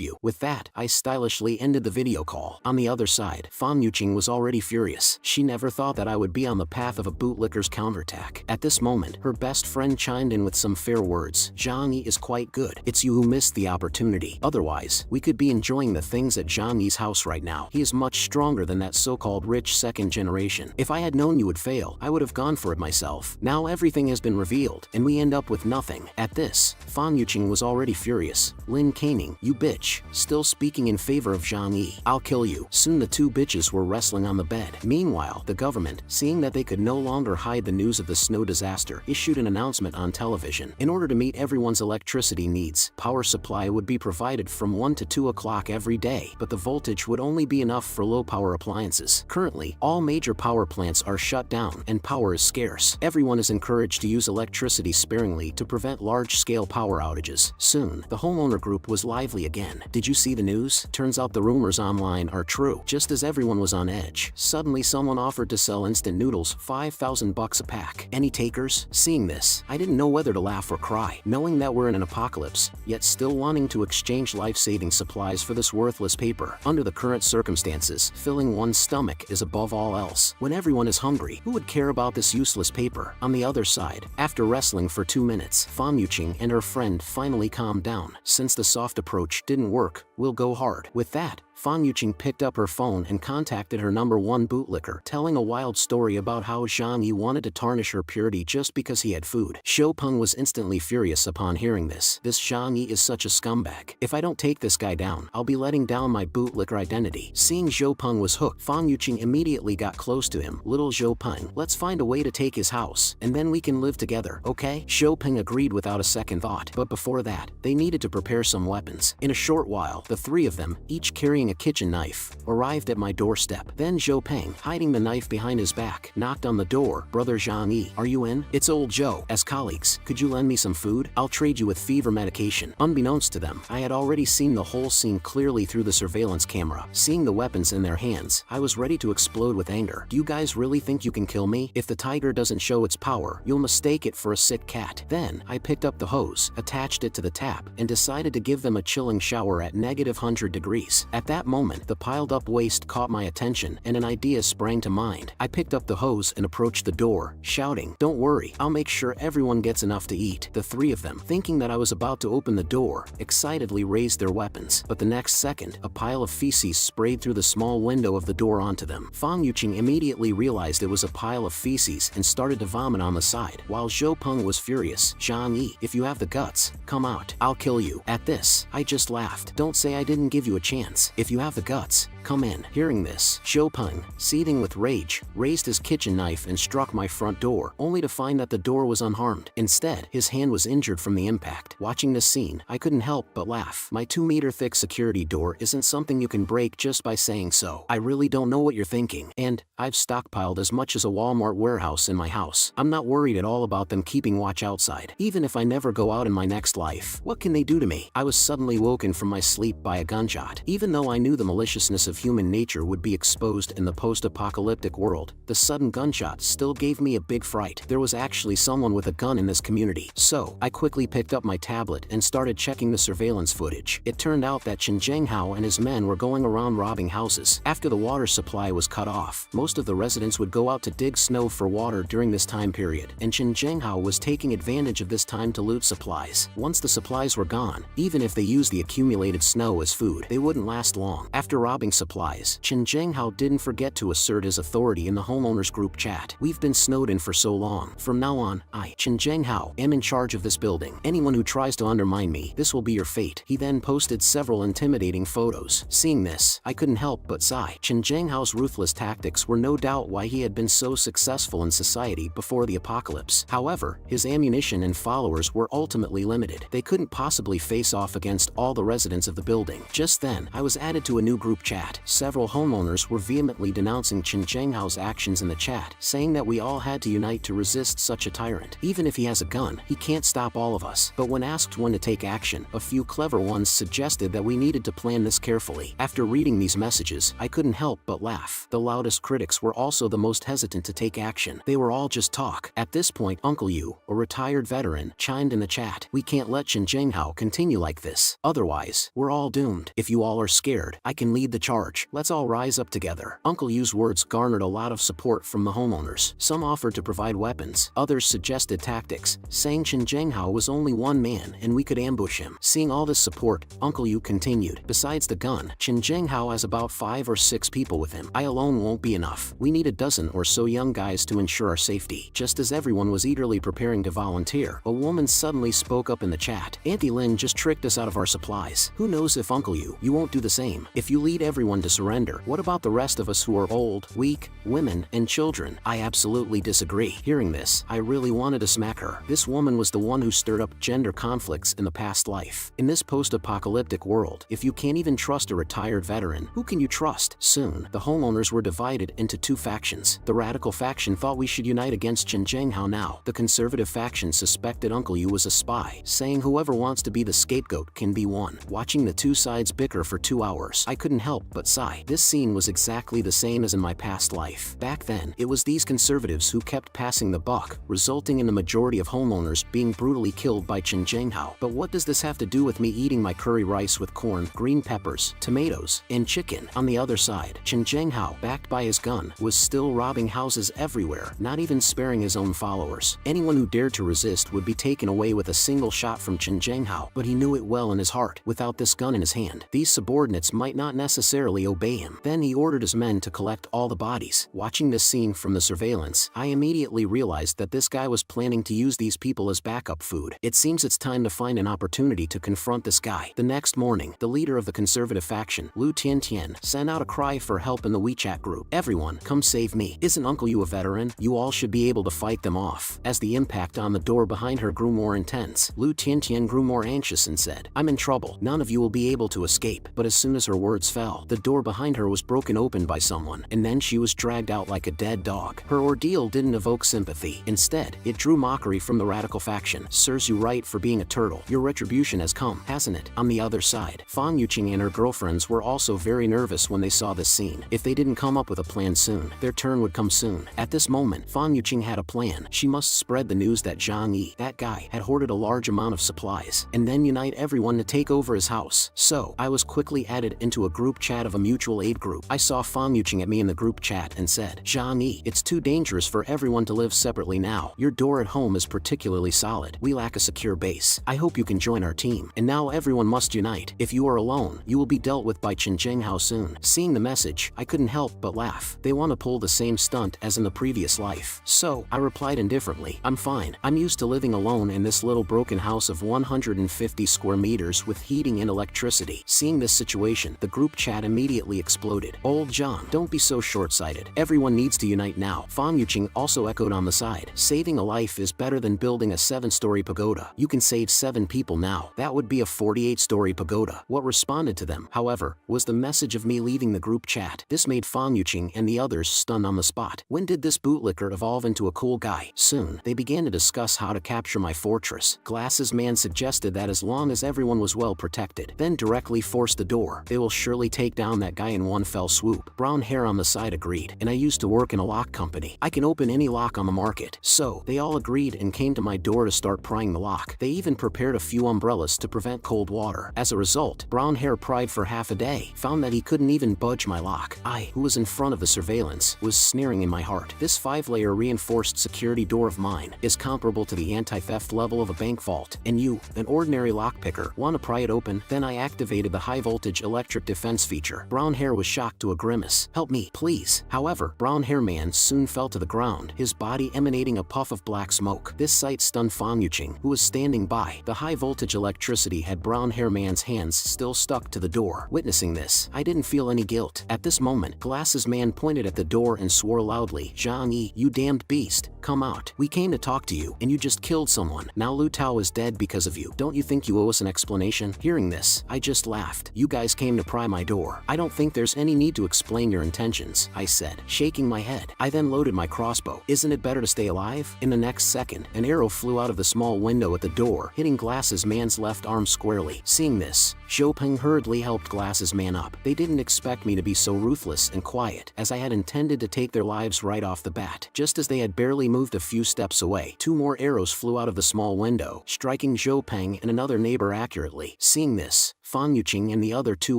you?" With that, I stylishly ended the video call. On the other side, Fan Yuqing was already furious. She never thought that I would be on the path of a bootlicker's counterattack. At this moment, her best friend chimed in with some fair words. "Zhang Yi is quite good. It's you who missed the opportunity. Otherwise, we could be enjoying the things at Zhang Yi's house right now. He is much stronger than that so-called rich second generation. If I had known you would fail, I would have gone for it myself. Now everything has been revealed, and we end up with nothing." At this, Fan Yuqing was already furious. "Lin Caning, you bitch, still speaking in favor of Zhang Yi. I'll kill you." Soon the two bitches were wrestling on the bed. Meanwhile, the government, seeing that they could no longer hide the news of the snow disaster, issued an announcement on television. In order to meet everyone's electricity needs, power supply would be provided from 1 to 2 o'clock every day, but the voltage would only be enough for low-power appliances. Currently, all major power plants are shut down and power is scarce. Everyone is encouraged to use electricity sparingly to prevent large-scale power outages. Soon, the homeowner group was lively again. "Did you see the news? Turns out the rumors online are true." Just as everyone was on edge, suddenly someone offered to sell instant noodles, $5,000 a pack. Any takers? Seeing this, I didn't know whether to laugh or cry. Knowing that we're in an apocalypse, yet still wanting to exchange life-saving supplies for this worthless paper. Under the current circumstances, filling one's stomach is above all else. When everyone is hungry, who would care about this useless paper? On the other side, after wrestling for 2 minutes, Fan Yuqing and her friend finally calmed down. Since the soft approach didn't work, we'll go hard. With that, Fan Yuqing picked up her phone and contacted her #1 bootlicker, telling a wild story about how Zhang Yi wanted to tarnish her purity just because he had food. Xiu Peng was instantly furious upon hearing this. "This Zhang Yi is such a scumbag. If I don't take this guy down, I'll be letting down my bootlicker identity." Seeing Xiu Peng was hooked, Fan Yuqing immediately got close to him. "Little Xiu Peng, let's find a way to take his house, and then we can live together, okay?" Xiu Peng agreed without a second thought, but before that, they needed to prepare some weapons. In a short while, the three of them, each carrying a kitchen knife, arrived at my doorstep. Then Zhou Peng, hiding the knife behind his back, knocked on the door. "Brother Zhang Yi, are you in? It's old Zhou. As colleagues, could you lend me some food? I'll trade you with fever medication." Unbeknownst to them, I had already seen the whole scene clearly through the surveillance camera. Seeing the weapons in their hands, I was ready to explode with anger. "Do you guys really think you can kill me? If the tiger doesn't show its power, you'll mistake it for a sick cat." Then, I picked up the hose, attached it to the tap, and decided to give them a chilling shower at negative 100 degrees. At that moment, the piled-up waste caught my attention, and an idea sprang to mind. I picked up the hose and approached the door, shouting, "Don't worry, I'll make sure everyone gets enough to eat." The three of them, thinking that I was about to open the door, excitedly raised their weapons. But the next second, a pile of feces sprayed through the small window of the door onto them. Fan Yuqing immediately realized it was a pile of feces and started to vomit on the side, while Zhou Peng was furious. "Zhang Yi, if you have the guts, come out. I'll kill you." At this, I just laughed. "Don't say I didn't give you a chance. If you have the guts, come in." Hearing this, Xiu Peng, seething with rage, raised his kitchen knife and struck my front door, only to find that the door was unharmed. Instead, his hand was injured from the impact. Watching this scene, I couldn't help but laugh. My 2-meter-thick security door isn't something you can break just by saying so. I really don't know what you're thinking. And I've stockpiled as much as a Walmart warehouse in my house. I'm not worried at all about them keeping watch outside. Even if I never go out in my next life, what can they do to me? I was suddenly woken from my sleep by a gunshot. Even though I knew the maliciousness of of human nature would be exposed in the post-apocalyptic world, the sudden gunshot still gave me a big fright. There was actually someone with a gun in this community. So, I quickly picked up my tablet and started checking the surveillance footage. It turned out that Chen Zhenghao and his men were going around robbing houses. After the water supply was cut off, most of the residents would go out to dig snow for water during this time period, and Chen Zhenghao was taking advantage of this time to loot supplies. Once the supplies were gone, even if they used the accumulated snow as food, they wouldn't last long. After robbing supplies, Chen Zhenghao didn't forget to assert his authority in the homeowners group chat. We've been snowed in for so long. From now on, I, Chen Zhenghao, am in charge of this building. Anyone who tries to undermine me, this will be your fate. He then posted several intimidating photos. Seeing this, I couldn't help but sigh. Chen Zhenghao's ruthless tactics were no doubt why he had been so successful in society before the apocalypse. However, his ammunition and followers were ultimately limited. They couldn't possibly face off against all the residents of the building. Just then, I was added to a new group chat. Several homeowners were vehemently denouncing Chen Zhenghao's actions in the chat, saying that we all had to unite to resist such a tyrant. Even if he has a gun, he can't stop all of us. But when asked when to take action, a few clever ones suggested that we needed to plan this carefully. After reading these messages, I couldn't help but laugh. The loudest critics were also the most hesitant to take action. They were all just talk. At this point, Uncle Yu, a retired veteran, chimed in the chat. We can't let Chen Zhenghao continue like this. Otherwise, we're all doomed. If you all are scared, I can lead the charge. Let's all rise up together. Uncle Yu's words garnered a lot of support from the homeowners. Some offered to provide weapons. Others suggested tactics, saying Chen Zhenghao was only one man and we could ambush him. Seeing all this support, Uncle Yu continued. Besides the gun, Chen Zhenghao has about 5 or 6 people with him. I alone won't be enough. We need a dozen or so young guys to ensure our safety. Just as everyone was eagerly preparing to volunteer, a woman suddenly spoke up in the chat. Auntie Lin just tricked us out of our supplies. Who knows if Uncle Yu, you won't do the same. If you lead everyone to surrender, what about the rest of us who are old, weak, women, and children? I absolutely disagree. Hearing this, I really wanted to smack her. This woman was the one who stirred up gender conflicts in the past life. In this post-apocalyptic world, if you can't even trust a retired veteran, who can you trust? Soon, the homeowners were divided into 2 factions. The radical faction thought we should unite against Chen Zhenghao now. The conservative faction suspected Uncle Yu was a spy, saying whoever wants to be the scapegoat can be one. Watching the 2 sides bicker for 2 hours, I couldn't help but sigh. This scene was exactly the same as in my past life. Back then, it was these conservatives who kept passing the buck, resulting in the majority of homeowners being brutally killed by Chen Zhenghao. But what does this have to do with me eating my curry rice with corn, green peppers, tomatoes, and chicken? On the other side, Chen Zhenghao, backed by his gun, was still robbing houses everywhere, not even sparing his own followers. Anyone who dared to resist would be taken away with a single shot from Chen Zhenghao, but he knew it well in his heart. Without this gun in his hand, these subordinates might not necessarily obey him. Then he ordered his men to collect all the bodies. Watching this scene from the surveillance, I immediately realized that this guy was planning to use these people as backup food. It seems it's time to find an opportunity to confront this guy. The next morning, the leader of the conservative faction, Lu Tiantian, sent out a cry for help in the WeChat group. Everyone, come save me. Isn't Uncle Yu a veteran? You all should be able to fight them off. As the impact on the door behind her grew more intense, Lu Tiantian grew more anxious and said, I'm in trouble. None of you will be able to escape. But as soon as her words fell, the door behind her was broken open by someone, and then she was dragged out like a dead dog. Her ordeal didn't evoke sympathy. Instead, it drew mockery from the radical faction. Serves you right for being a turtle. Your retribution has come, hasn't it? On the other side, Fang Yuqing and her girlfriends were also very nervous when they saw this scene. If they didn't come up with a plan soon, their turn would come soon. At this moment, Fang Yuqing had a plan. She must spread the news that Zhang Yi, that guy, had hoarded a large amount of supplies, and then unite everyone to take over his house. So, I was quickly added into a group chat of a mutual aid group. I saw Fang Yuqing at me in the group chat and said, Zhang Yi, it's too dangerous for everyone to live separately now. Your door at home is particularly solid. We lack a secure base. I hope you can join our team. And now everyone must unite. If you are alone, you will be dealt with by Chen Zhenghao soon. Seeing the message, I couldn't help but laugh. They want to pull the same stunt as in the previous life. So, I replied indifferently, I'm fine. I'm used to living alone in this little broken house of 150 square meters with heating and electricity. Seeing this situation, the group chat immediately exploded. Old Zhang, don't be so short-sighted. Everyone needs to unite now. Fang Yuqing also echoed on the side. Saving a life is better than building a 7-story pagoda. You can save 7 people now. That would be a 48-story pagoda. What responded to them, however, was the message of me leaving the group chat. This made Fang Yuqing and the others stunned on the spot. When did this bootlicker evolve into a cool guy? Soon, they began to discuss how to capture my fortress. Glasses Man suggested that as long as everyone was well protected, then directly force the door, they will surely take down down that guy in one fell swoop. Brown hair on the side agreed, and I used to work in a lock company. I can open any lock on the market. So, they all agreed and came to my door to start prying the lock. They even prepared a few umbrellas to prevent cold water. As a result, Brown hair pried for half a day, found that he couldn't even budge my lock. I, who was in front of the surveillance, was sneering in my heart. This 5-layer reinforced security door of mine is comparable to the anti-theft level of a bank vault, and you, an ordinary lockpicker, want to pry it open? Then I activated the high-voltage electric defense feature. Brown hair was shocked to a grimace. Help me, please. However, Brown hair man soon fell to the ground, his body emanating a puff of black smoke. This sight stunned Fan Yuqing, who was standing by. The high-voltage electricity had Brown hair man's hands still stuck to the door. Witnessing this, I didn't feel any guilt. At this moment, Glasses man pointed at the door and swore loudly, "Zhang Yi, you damned beast, come out. We came to talk to you, and you just killed someone. Now Lu Tao is dead because of you. Don't you think you owe us an explanation?" Hearing this, I just laughed. "You guys came to pry my door. I don't think there's any need to explain your intentions," I said, shaking my head. I then loaded my crossbow. Isn't it better to stay alive? In the next second, an arrow flew out of the small window at the door, hitting Glasses man's left arm squarely. Seeing this, Zhou Peng hurriedly helped Glasses man up. They didn't expect me to be so ruthless and quiet, as I had intended to take their lives right off the bat. Just as they had barely moved a few steps away, 2 more arrows flew out of the small window, striking Zhou Peng and another neighbor accurately. Seeing this, Fan Yuqing and the other 2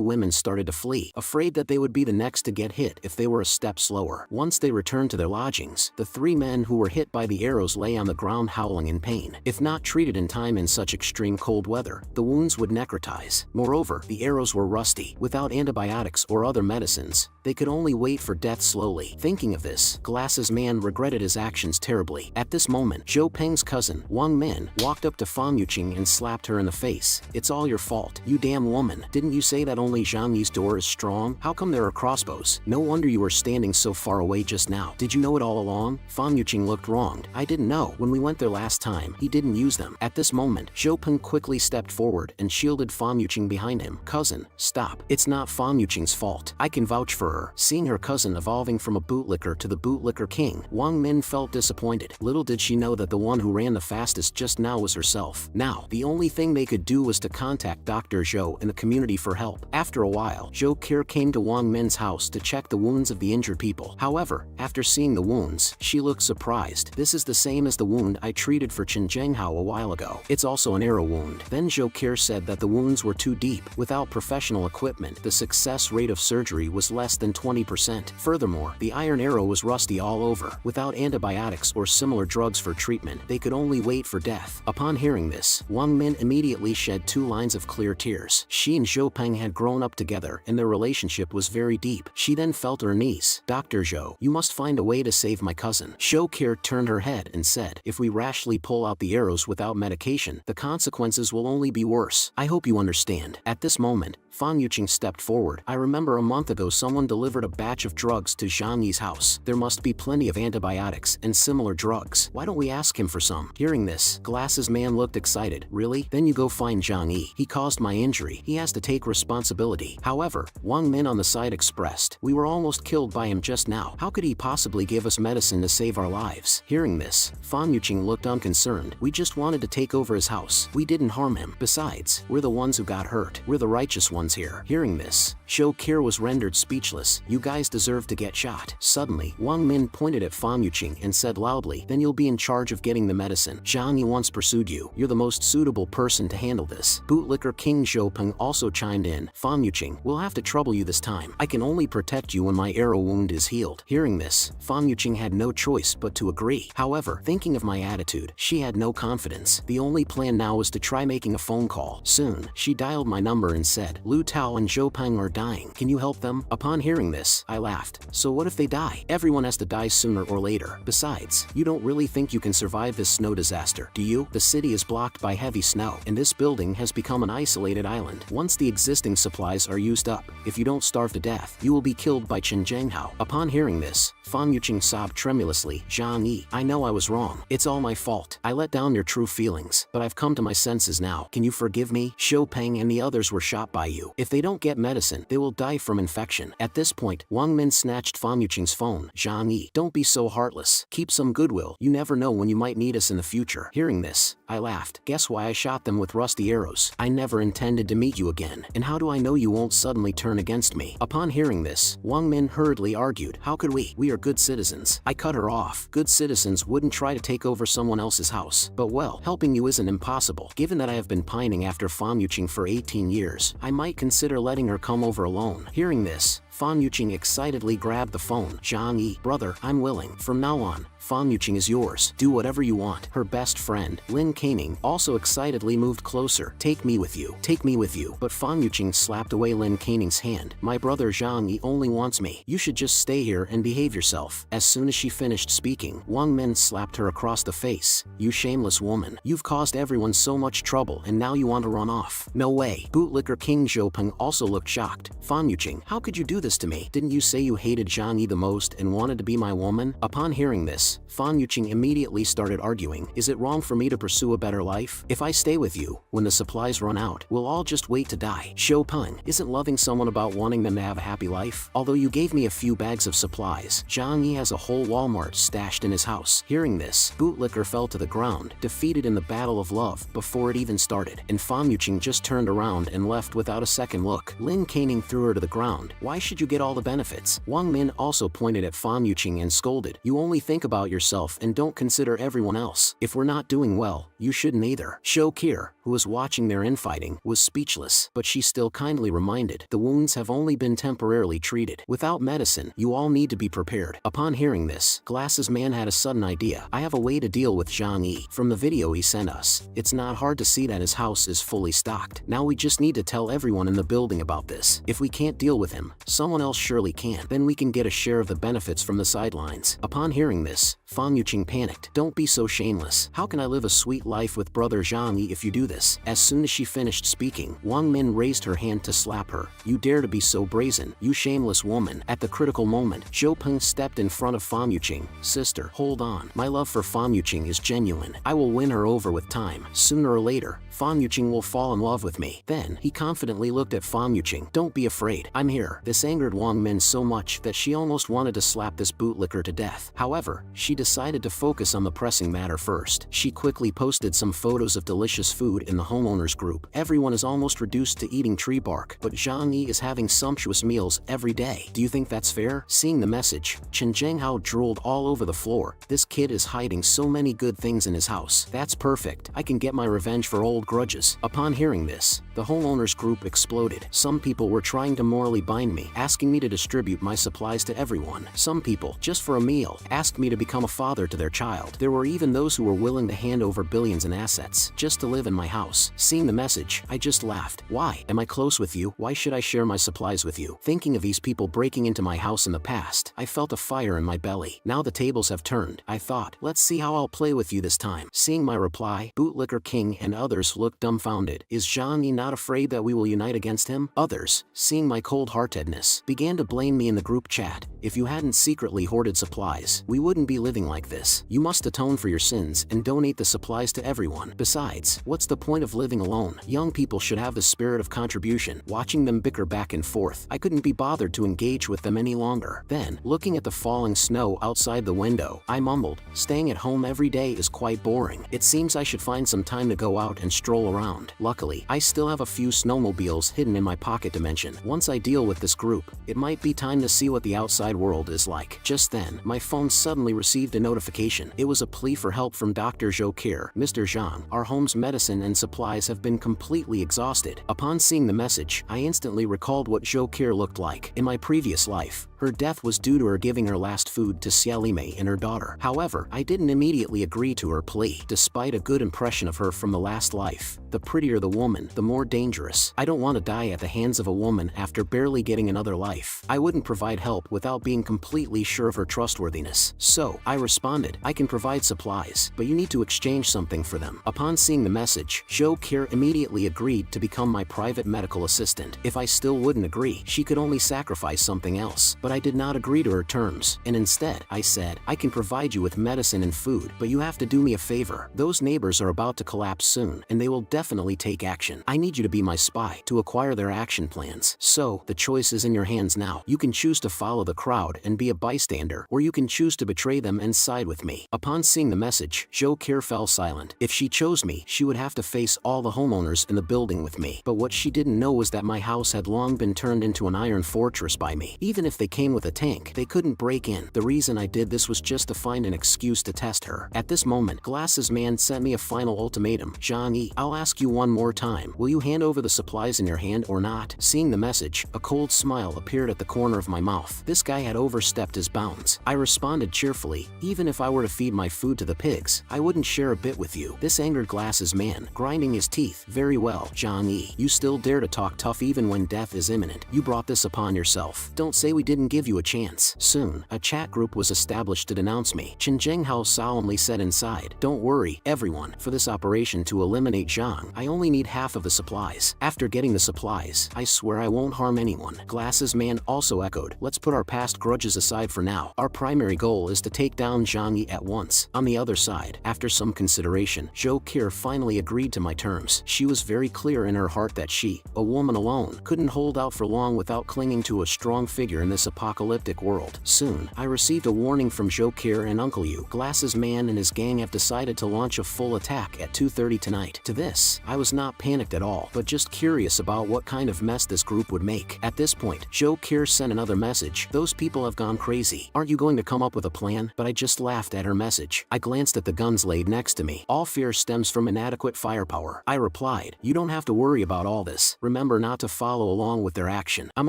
women started to flee, afraid that they would be the next to get hit if they were a step slower. Once they returned to their lodgings, the 3 men who were hit by the arrows lay on the ground howling in pain. If not treated in time in such extreme cold weather, the wounds would necrotize. Moreover, the arrows were rusty. Without antibiotics or other medicines, they could only wait for death slowly. Thinking of this, Glasses man regretted his actions terribly. At this moment, Zhou Peng's cousin, Wang Min, walked up to Fan Yuqing and slapped her in the face. "It's all your fault, you damn woman. Didn't you say that only Zhang Yi's door is strong? How come there are crossbows? No wonder you were standing so far away just now. Did you know it all along?" Fan Yuqing looked wronged. "I didn't know. When we went there last time, he didn't use them." At this moment, Zhou Peng quickly stepped forward and shielded Fan Yuqing behind him. "Cousin, stop. It's not Fan Yuqing's fault. I can vouch for her." Seeing her cousin evolving from a bootlicker to the bootlicker king, Wang Min felt disappointed. Little did she know that the one who ran the fastest just now was herself. Now, the only thing they could do was to contact Dr. Zhou in the community for help. After a while, Zhou Kir came to Wang Min's house to check the wounds of the injured people. However, after seeing the wounds, she looked surprised. "This is the same as the wound I treated for Chen Zhenghao a while ago. It's also an arrow wound." Then Zhou Kir said that the wounds were too deep. Without professional equipment, the success rate of surgery was less than 20%. Furthermore, the iron arrow was rusty all over. Without antibiotics or similar drugs for treatment, they could only wait for death. Upon hearing this, Wang Min immediately shed 2 lines of clear tears. She and Zhou Peng had grown up together, and their relationship was very deep. She then fell to her knees. "Dr. Zhou, you must find a way to save my cousin." Zhou Kir turned her head and said, "If we rashly pull out the arrows without medication, the consequences will only be worse. I hope you understand." At this moment, Fan Yuqing stepped forward. "I remember a month ago someone delivered a batch of drugs to Zhang Yi's house. There must be plenty of antibiotics and similar drugs. Why don't we ask him for some?" Hearing this, Glasses man looked excited. "Really? Then you go find Zhang Yi. He caused my injury. He has to take responsibility." However, Wang Min on the side expressed, "We were almost killed by him just now. How could he possibly give us medicine to save our lives?" Hearing this, Fan Yuqing looked unconcerned. "We just wanted to take over his house. We didn't harm him. Besides, we're the ones who got hurt. We're the righteous ones here." Hearing this, Zhou Kir was rendered speechless. "You guys deserve to get shot." Suddenly, Wang Min pointed at Fan Yuqing and said loudly, "Then you'll be in charge of getting the medicine. Zhang Yi once pursued you. You're the most suitable person to handle this." Bootlicker King Zhou Peng also chimed in. "Fan Yuqing, we'll have to trouble you this time. I can only protect you when my arrow wound is healed." Hearing this, Fan Yuqing had no choice but to agree. However, thinking of my attitude, she had no confidence. The only plan now was to try making a phone call. Soon, she dialed my number and said, "Lu Tao and Zhou Peng are dying. Can you help them?" Upon hearing this, I laughed. "So what if they die? Everyone has to die sooner or later. Besides, you don't really think you can survive this snow disaster, do you? The city is blocked by heavy snow, and this building has become an isolated island. Once the existing supplies are used up, if you don't starve to death, you will be killed by Chen Zhenghao." Upon hearing this, Fan Yuqing sobbed tremulously. "Zhang Yi, I know I was wrong. It's all my fault. I let down your true feelings, but I've come to my senses now. Can you forgive me? Zhou Peng and the others were shot by you. you. If they don't get medicine, they will die from infection. At this point, Wang Min snatched Fan Yuqing's phone. Zhang Yi, don't be so heartless. Keep some goodwill. You never know when you might need us in the future. Hearing this, I laughed. Guess why I shot them with rusty arrows? I never intended to meet you again. And how do I know you won't suddenly turn against me? Upon hearing this, Wang Min hurriedly argued. How could we? We are good citizens. I cut her off. Good citizens wouldn't try to take over someone else's house. But well, helping you isn't impossible. Given that I have been pining after Fan Yuqing for 18 years, I might consider letting her come over alone. Hearing this, Fan Yuqing excitedly grabbed the phone. Zhang Yi, brother, I'm willing. From now on, Fan Yuqing is yours. Do whatever you want. Her best friend, Lin Caning, also excitedly moved closer. Take me with you. Take me with you. But Fan Yuqing slapped away Lin Caning's hand. My brother Zhang Yi only wants me. You should just stay here and behave yourself. As soon as she finished speaking, Wang Min slapped her across the face. You shameless woman. You've caused everyone so much trouble and now you want to run off. No way. Bootlicker King Zhoupeng also looked shocked. Fan Yuqing, how could you do this to me? Didn't you say you hated Zhang Yi the most and wanted to be my woman? Upon hearing this, Fan Yuqing immediately started arguing. Is it wrong for me to pursue a better life? If I stay with you, when the supplies run out, we'll all just wait to die. Zhoupeng, isn't loving someone about wanting them to have a happy life? Although you gave me a few bags of supplies, Zhang Yi has a whole Walmart stashed in his house. Hearing this, Bootlicker fell to the ground, defeated in the battle of love before it even started, and Fan Yuqing just turned around and left without a second look. Lin Caning threw her to the ground. Why should you get all the benefits? Wang Min also pointed at Fan Yuqing and scolded. You only think about yourself and don't consider everyone else. If we're not doing well, you shouldn't either. Shou Qi, who was watching their infighting, was speechless, but she still kindly reminded, the wounds have only been temporarily treated. Without medicine, you all need to be prepared. Upon hearing this, Glasses Man had a sudden idea. I have a way to deal with Zhang Yi. From the video he sent us, it's not hard to see that his house is fully stocked. Now we just need to tell everyone in the building about this. If we can't deal with him, someone else surely can. Then we can get a share of the benefits from the sidelines. Upon hearing this, Fan Yuqing panicked. Don't be so shameless. How can I live a sweet life with brother Zhang Yi if you do this? As soon as she finished speaking, Wang Min raised her hand to slap her. You dare to be so brazen, you shameless woman. At the critical moment, Zhoupeng stepped in front of Fan Yuqing. Sister, hold on. My love for Fan Yuqing is genuine. I will win her over with time. Sooner or later, Fan Yuqing will fall in love with me. Then, he confidently looked at Fan Yuqing. Don't be afraid. I'm here. This angered Wang Min so much that she almost wanted to slap this bootlicker to death. However, she decided to focus on the pressing matter first. She quickly posted some photos of delicious food in the homeowners group. Everyone is almost reduced to eating tree bark, but Zhang Yi is having sumptuous meals every day. Do you think that's fair? Seeing the message, Chen Zhenghao drooled all over the floor. This kid is hiding so many good things in his house. That's perfect. I can get my revenge for old grudges. Upon hearing this, the homeowners group exploded. Some people were trying to morally bind me, asking me to distribute my supplies to everyone. Some people, just for a meal, asked me to become a father to their child. There were even those who were willing to hand over billions in assets, just to live in my house. Seeing the message, I just laughed. Why? Am I close with you? Why should I share my supplies with you? Thinking of these people breaking into my house in the past, I felt a fire in my belly. Now the tables have turned. I thought, let's see how I'll play with you this time. Seeing my reply, Bootlicker King and others looked dumbfounded. Is Zhang Yi not afraid that we will unite against him? Others, seeing my cold-heartedness, began to blame me in the group chat. If you hadn't secretly hoarded supplies, we wouldn't be living like this. You must atone for your sins and donate the supplies to everyone. Besides, what's the point of living alone? Young people should have the spirit of contribution. Watching them bicker back and forth, I couldn't be bothered to engage with them any longer. Then, looking at the falling snow outside the window, I mumbled, staying at home every day is quite boring. It seems I should find some time to go out and stroll around. Luckily, I still have a few snowmobiles hidden in my pocket dimension. Once I deal with this group, it might be time to see what the outside world is like. Just then, my phone suddenly received a notification. It was a plea for help from Dr. Zhou Qi. Mr. Zhang, our home's medicine and supplies have been completely exhausted. Upon seeing the message, I instantly recalled what Zhou Qi looked like in my previous life. Her death was due to her giving her last food to Xiaolime and her daughter. However, I didn't immediately agree to her plea. Despite a good impression of her from the last life, the prettier the woman, the more dangerous. I don't want to die at the hands of a woman after barely getting another life. I wouldn't provide help without being completely sure of her trustworthiness. So, I responded, I can provide supplies, but you need to exchange something for them. Upon seeing the message, Zhou Qi immediately agreed to become my private medical assistant. If I still wouldn't agree, she could only sacrifice something else. but I did not agree to her terms, and instead, I said, I can provide you with medicine and food, but you have to do me a favor. Those neighbors are about to collapse soon, and they will definitely take action. I need you to be my spy to acquire their action plans. So, the choice is in your hands now. You can choose to follow the crowd and be a bystander, or you can choose to betray them and side with me. Upon seeing the message, Jokir fell silent. If she chose me, she would have to face all the homeowners in the building with me. But what she didn't know was that my house had long been turned into an iron fortress by me. Even if they came with a tank, they couldn't break in. The reason I did this was just to find an excuse to test her. At this moment, Glasses Man sent me a final ultimatum. Zhang-Yi, I'll ask you one more time. Will you hand over the supplies in your hand or not? Seeing the message, a cold smile appeared at the corner of my mouth. This guy had overstepped his bounds. I responded cheerfully, even if I were to feed my food to the pigs, I wouldn't share a bit with you. This angered Glasses Man, grinding his teeth. Very well, Zhang-Yi. You still dare to talk tough even when death is imminent. You brought this upon yourself. Don't say we didn't give you a chance. Soon, a chat group was established to denounce me. Chen Zhenghao solemnly said inside, don't worry, everyone. For this operation to eliminate Zhang, I only need half of the supplies. After getting the supplies, I swear I won't harm anyone. Glasses Man also echoed, let's put our past grudges aside for now. Our primary goal is to take down Zhang-Yi at once. On the other side, after some consideration, Jokir finally agreed to my terms. She was very clear in her heart that she, a woman alone, couldn't hold out for long without clinging to a strong figure in this apocalyptic world. Soon, I received a warning from Jokir and Uncle Yu. Glasses Man and his gang have decided to launch a full attack at 2:30 tonight. To this, I was not panicked at all, but just curious about what kind of mess this group would make. At this point, Jokir sent another message. Those people have gone crazy. Aren't you going to come up with a plan? But I just laughed at her message. I glanced at the guns laid next to me. All fear stems from inadequate firepower. I replied, you don't have to worry about all this. Remember not to follow along with their action. I'm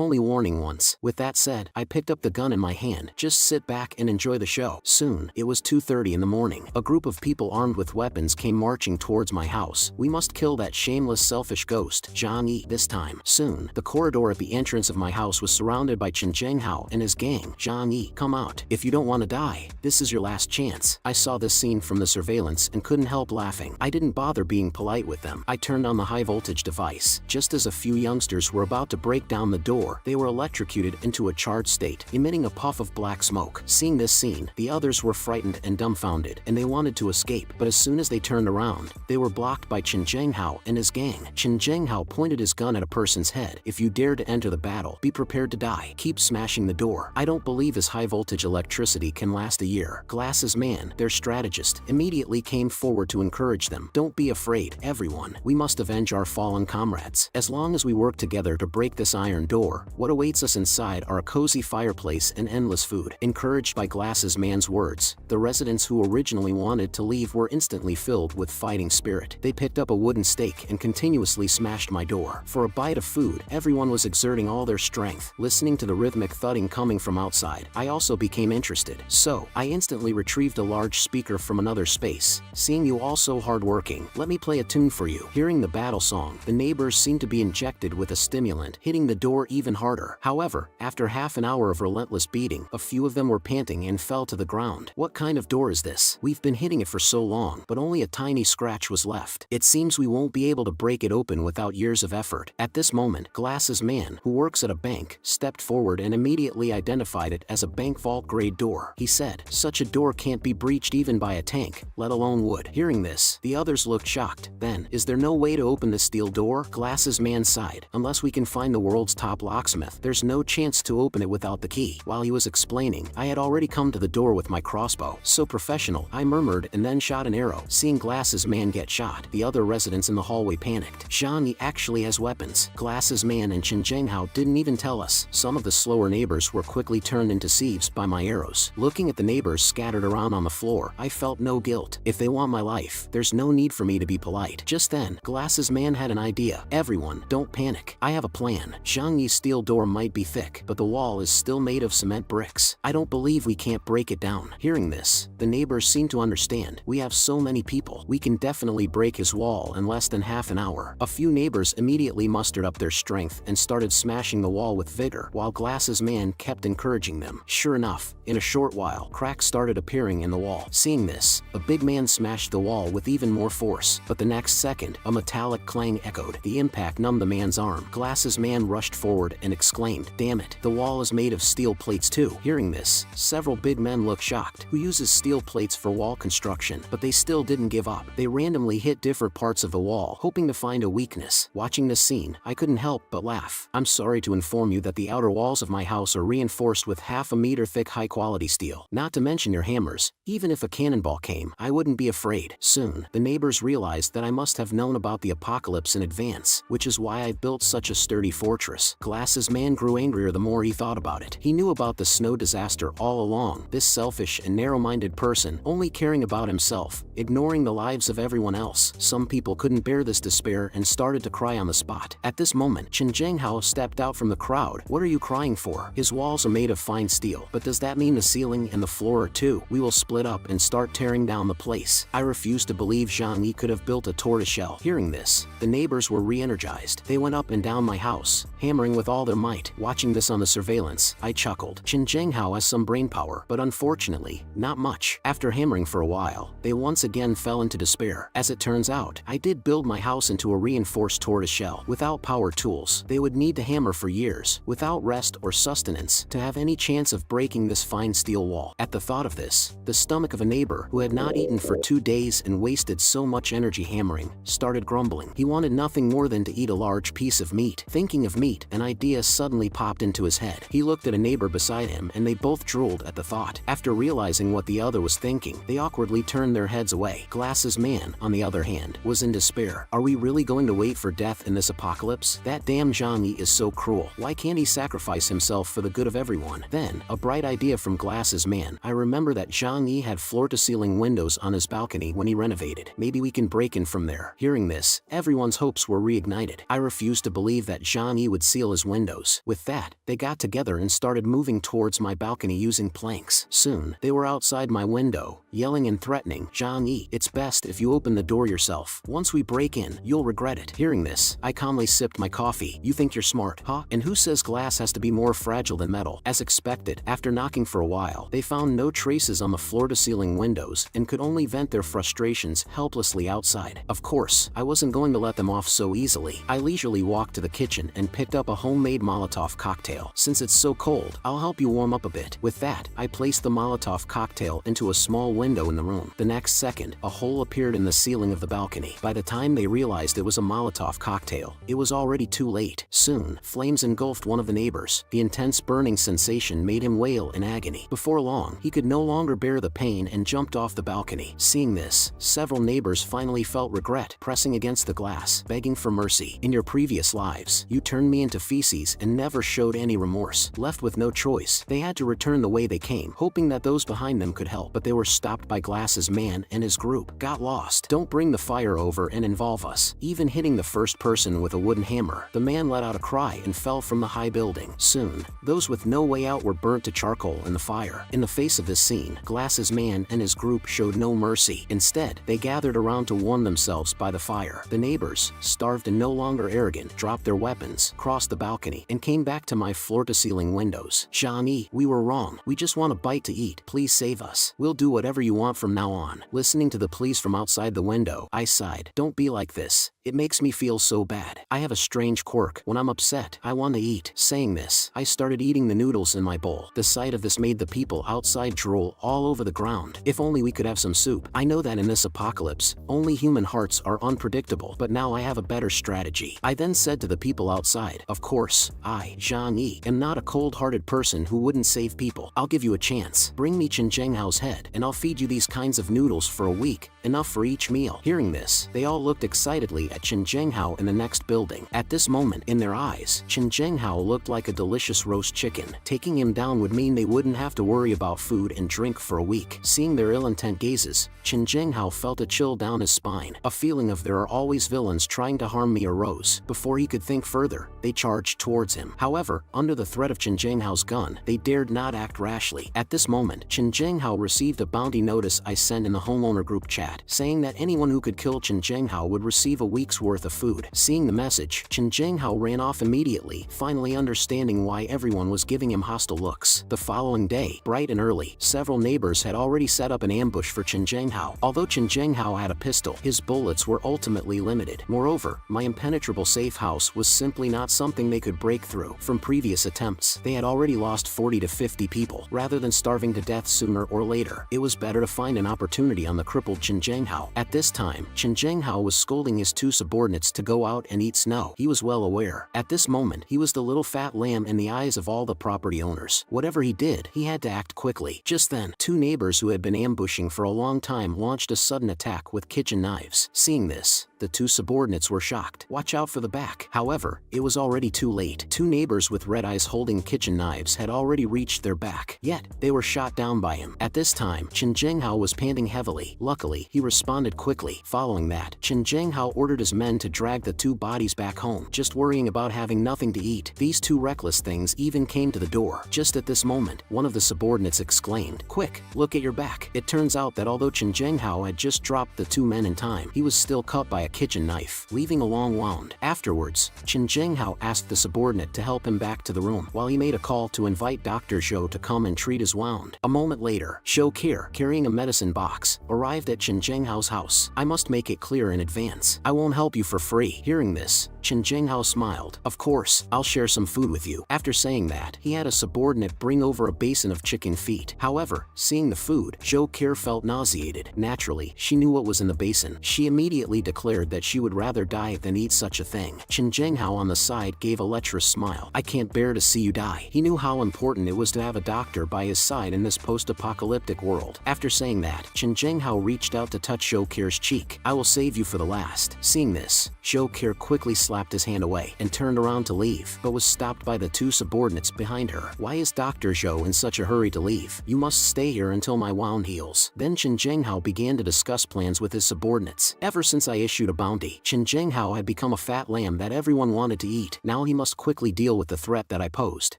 only warning once. With that said, I picked up the gun in my hand. Just sit back and enjoy the show. Soon, it was 2:30 in the morning. A group of people armed with weapons came marching towards my house. We must kill that shameless, selfish ghost, Zhang-Yi, this time. Soon, the corridor at the entrance of my house was surrounded by Chen Zhenghao and his gang. Zhang-Yi, come out. If you don't want to die, this is your last chance. I saw this scene from the surveillance and couldn't help laughing. I didn't bother being polite with them. I turned on the high voltage device. Just as a few youngsters were about to break down the door, they were electrocuted into a charred state, emitting a puff of black smoke. Seeing this scene, the others were frightened and dumbfounded, and they wanted to escape, but as soon as they turned around, they were blocked by Chen Zhenghao and his gang. Chen Zhenghao pointed his gun at a person's head. If you dare to enter the battle, be prepared to die. Keep smashing the door. I don't believe his high voltage electricity can last a year. Glasses Man, their strategist, immediately came forward to encourage them. Don't be afraid, everyone. We must avenge our fallen comrades. As long as we work together to break this iron door, what awaits us inside are a cozy fireplace and endless food. Encouraged by Glasses Man's words, the residents who originally wanted to leave were instantly filled with fighting spirit. They picked up a wooden stake and continuously smashed my door. For a bite of food, everyone was exerting all their strength. Listening to the rhythmic thudding coming from outside, I also became interested. So, I instantly retrieved a large speaker from another space. Seeing you all so hardworking, let me play a tune for you. Hearing the battle song, the neighbors seemed to be injected with a stimulant, hitting the door even harder. However, after half an hour of relentless beating, a few of them were panting and fell to the ground. What kind of door is this? We've been hitting it for so long, but only a tiny scratch was left. It seems we won't be able to break it open without years of effort. At this moment, Glasses Man, who works at a bank, stepped forward and immediately identified it as a bank vault grade door. He said, such a door can't be breached even by a tank, let alone wood. Hearing this, the others looked shocked. Then, is there no way to open this steel door? Glasses Man sighed. Unless we can find the world's top locksmith, there's no chance to open it without the key. While he was explaining, I had already come to the door with my crossbow. So professional, I murmured and then shot an arrow. Seeing Glasses Man get shot, the other residents in the hallway panicked. Zhang-Yi actually has weapons. Glasses Man and Chen Zhenghao didn't even tell us. Some of the slower neighbors were quickly turned into sieves by my arrows. Looking at the neighbors scattered around on the floor, I felt no guilt. If they want my life, there's no need for me to be polite. Just then, Glasses Man had an idea. Everyone, don't panic. I have a plan. Zhang-Yi's steel door might be thick, but the wall is still made of cement bricks. I don't believe we can't break it down. Hearing this, the neighbors seemed to understand. We have so many people. We can definitely break his wall in less than half an hour. A few neighbors immediately mustered up their strength and started smashing the wall with vigor, while Glasses Man kept encouraging them. Sure enough, in a short while, cracks started appearing in the wall. Seeing this, a big man smashed the wall with even more force, but the next second, a metallic clang echoed. The impact numbed the man's arm. Glasses Man rushed forward and exclaimed, "Damn it, the wall is was made of steel plates too. Hearing this, several big men looked shocked. Who uses steel plates for wall construction? But they still didn't give up. They randomly hit different parts of the wall, hoping to find a weakness. Watching this scene, I couldn't help but laugh. I'm sorry to inform you that the outer walls of my house are reinforced with half a meter thick high-quality steel. Not to mention your hammers. Even if a cannonball came, I wouldn't be afraid. Soon, the neighbors realized that I must have known about the apocalypse in advance, which is why I built such a sturdy fortress. Glasses Man grew angrier the more he thought about it. He knew about the snow disaster all along. This selfish and narrow-minded person, only caring about himself, ignoring the lives of everyone else. Some people couldn't bear this despair and started to cry on the spot. At this moment, Chen Zhenghao stepped out from the crowd. What are you crying for? His walls are made of fine steel. But does that mean the ceiling and the floor are too? We will split up and start tearing down the place. I refuse to believe Zhang Yi could have built a tortoiseshell. Hearing this, the neighbors were re-energized. They went up and down my house, hammering with all their might. Watching this on the surveillance, I chuckled. Chen Zhenghao has some brainpower, but unfortunately, not much. After hammering for a while, they once again fell into despair. As it turns out, I did build my house into a reinforced tortoiseshell. Without power tools, they would need to hammer for years, without rest or sustenance, to have any chance of breaking this fine steel wall. At the thought of this, the stomach of a neighbor who had not eaten for 2 days and wasted so much energy hammering started grumbling. He wanted nothing more than to eat a large piece of meat. Thinking of meat, an idea suddenly popped into his head. He looked at a neighbor beside him and they both drooled at the thought. After realizing what the other was thinking, they awkwardly turned their heads away. Glasses Man, on the other hand, was in despair. Are we really going to wait for death in this apocalypse? That damn Zhang Yi is so cruel. Why can't he sacrifice himself for the good of everyone? Then, a bright idea from Glasses Man. I remember that Zhang Yi had floor-to-ceiling windows on his balcony when he renovated. Maybe we can break in from there. Hearing this, everyone's hopes were reignited. I refused to believe that Zhang Yi would seal his windows. With that, they got together and started moving towards my balcony using planks. Soon, they were outside my window, yelling and threatening. Zhang Yi, it's best if you open the door yourself. Once we break in, you'll regret it. Hearing this, I calmly sipped my coffee. You think you're smart, huh? And who says glass has to be more fragile than metal? As expected, after knocking for a while, they found no traces on the floor-to-ceiling windows and could only vent their frustrations helplessly outside. Of course, I wasn't going to let them off so easily. I leisurely walked to the kitchen and picked up a homemade Molotov cocktail. Since it's so cold, I'll help you warm up a bit. With that, I placed the Molotov cocktail into a small window in the room. The next second, a hole appeared in the ceiling of the balcony. By the time they realized it was a Molotov cocktail, it was already too late. Soon, flames engulfed one of the neighbors. The intense burning sensation made him wail in agony. Before long, he could no longer bear the pain and jumped off the balcony. Seeing this, several neighbors finally felt regret, pressing against the glass, begging for mercy. In your previous lives, you turned me into feces and never showed any remorse. Left with no choice, they had to return the way they came, hoping that those behind them could help, but they were stopped by Glasses Man and his group. Got lost. Don't bring the fire over and involve us. Even hitting the first person with a wooden hammer, the man let out a cry and fell from the high building. Soon, those with no way out were burnt to charcoal in the fire. In the face of this scene, Glasses Man and his group showed no mercy. Instead, they gathered around to warm themselves by the fire. The neighbors, starved and no longer arrogant, dropped their weapons, crossed the balcony, and came back to my floor-to-ceiling windows. Zhang Yi, we were wrong. We just want a bite to eat. Please save us. We'll do whatever you want from now on. Listening to the pleas from outside the window, I sighed. Don't be like this. It makes me feel so bad. I have a strange quirk. When I'm upset, I want to eat. Saying this, I started eating the noodles in my bowl. The sight of this made the people outside drool all over the ground. If only we could have some soup. I know that in this apocalypse, only human hearts are unpredictable, but now I have a better strategy. I then said to the people outside, of course, I, Zhang Yi, am not a cold-hearted person who wouldn't save people. I'll give you a chance. Bring me Chen Zhenghao's head, and I'll feed you these kinds of noodles for a week, enough for each meal. Hearing this, they all looked excitedly at Chen Zhenghao in the next building. At this moment, in their eyes, Chen Zhenghao looked like a delicious roast chicken. Taking him down would mean they wouldn't have to worry about food and drink for a week. Seeing their ill-intent gazes, Chen Zhenghao felt a chill down his spine. A feeling of there are always villains trying to harm me arose. Before he could think further, they charged towards him. However, under the threat of Chen Zhenghao's gun, they dared not act rashly. At this moment, Chen Zhenghao received a bounty notice I sent in the homeowner group chat, saying that anyone who could kill Chen Zhenghao would receive a week's worth of food. Seeing the message, Chen Zhenghao ran off immediately, finally understanding why everyone was giving him hostile looks. The following day, bright and early, several neighbors had already set up an ambush for Chen Zhenghao. Although Chen Zhenghao had a pistol, his bullets were ultimately limited. Moreover, my impenetrable safe house was simply not something they could break through. From previous attempts, they had already lost 40 to 50 people. Rather than starving to death sooner or later, it was better to find an opportunity on the crippled Chen Zhenghao. At this time, Chen Zhenghao was scolding his two subordinates to go out and eat snow. He was well aware. At this moment, he was the little fat lamb in the eyes of all the property owners. Whatever he did, he had to act quickly. Just then, two neighbors who had been ambushing for a long time launched a sudden attack with kitchen knives. Seeing this, the two subordinates were shocked. Watch out for the back. However, it was already too late. Two neighbors with red eyes holding kitchen knives had already reached their back. Yet, they were shot down by him. At this time, Chen Zhenghao was panting heavily. Luckily, he responded quickly. Following that, Chen Zhenghao ordered his men to drag the two bodies back home, just worrying about having nothing to eat. These two reckless things even came to the door. Just at this moment, one of the subordinates exclaimed, "Quick, look at your back." It turns out that although Chen Zhenghao had just dropped the two men in time, he was still cut by a kitchen knife, leaving a long wound. Afterwards, Chen Zhenghao asked the subordinate to help him back to the room, while he made a call to invite Dr. Zhou to come and treat his wound. A moment later, Zhou Qi, carrying a medicine box, arrived at Chen Zhenghao's house. "I must make it clear in advance, I won't help you for free." Hearing this, Chen Zhenghao smiled. "Of course, I'll share some food with you." After saying that, he had a subordinate bring over a basin of chicken feet. However, seeing the food, Zhou Qi felt nauseated. Naturally, she knew what was in the basin. She immediately declared that she would rather die than eat such a thing. Chen Zhenghao on the side gave a lecherous smile. "I can't bear to see you die." He knew how important it was to have a doctor by his side in this post-apocalyptic world. After saying that, Chen Zhenghao reached out to touch Zhou Qi's cheek. "I will save you for the last." Seeing this, Zhou Qi quickly slapped his hand away and turned around to leave, but was stopped by the two subordinates behind her. "Why is Dr. Zhou in such a hurry to leave? You must stay here until my wound heals." Then Chen Zhenghao began to discuss plans with his subordinates. "Ever since I issued a bounty, Chen Zhenghao had become a fat lamb that everyone wanted to eat. Now he must quickly deal with the threat that I posed."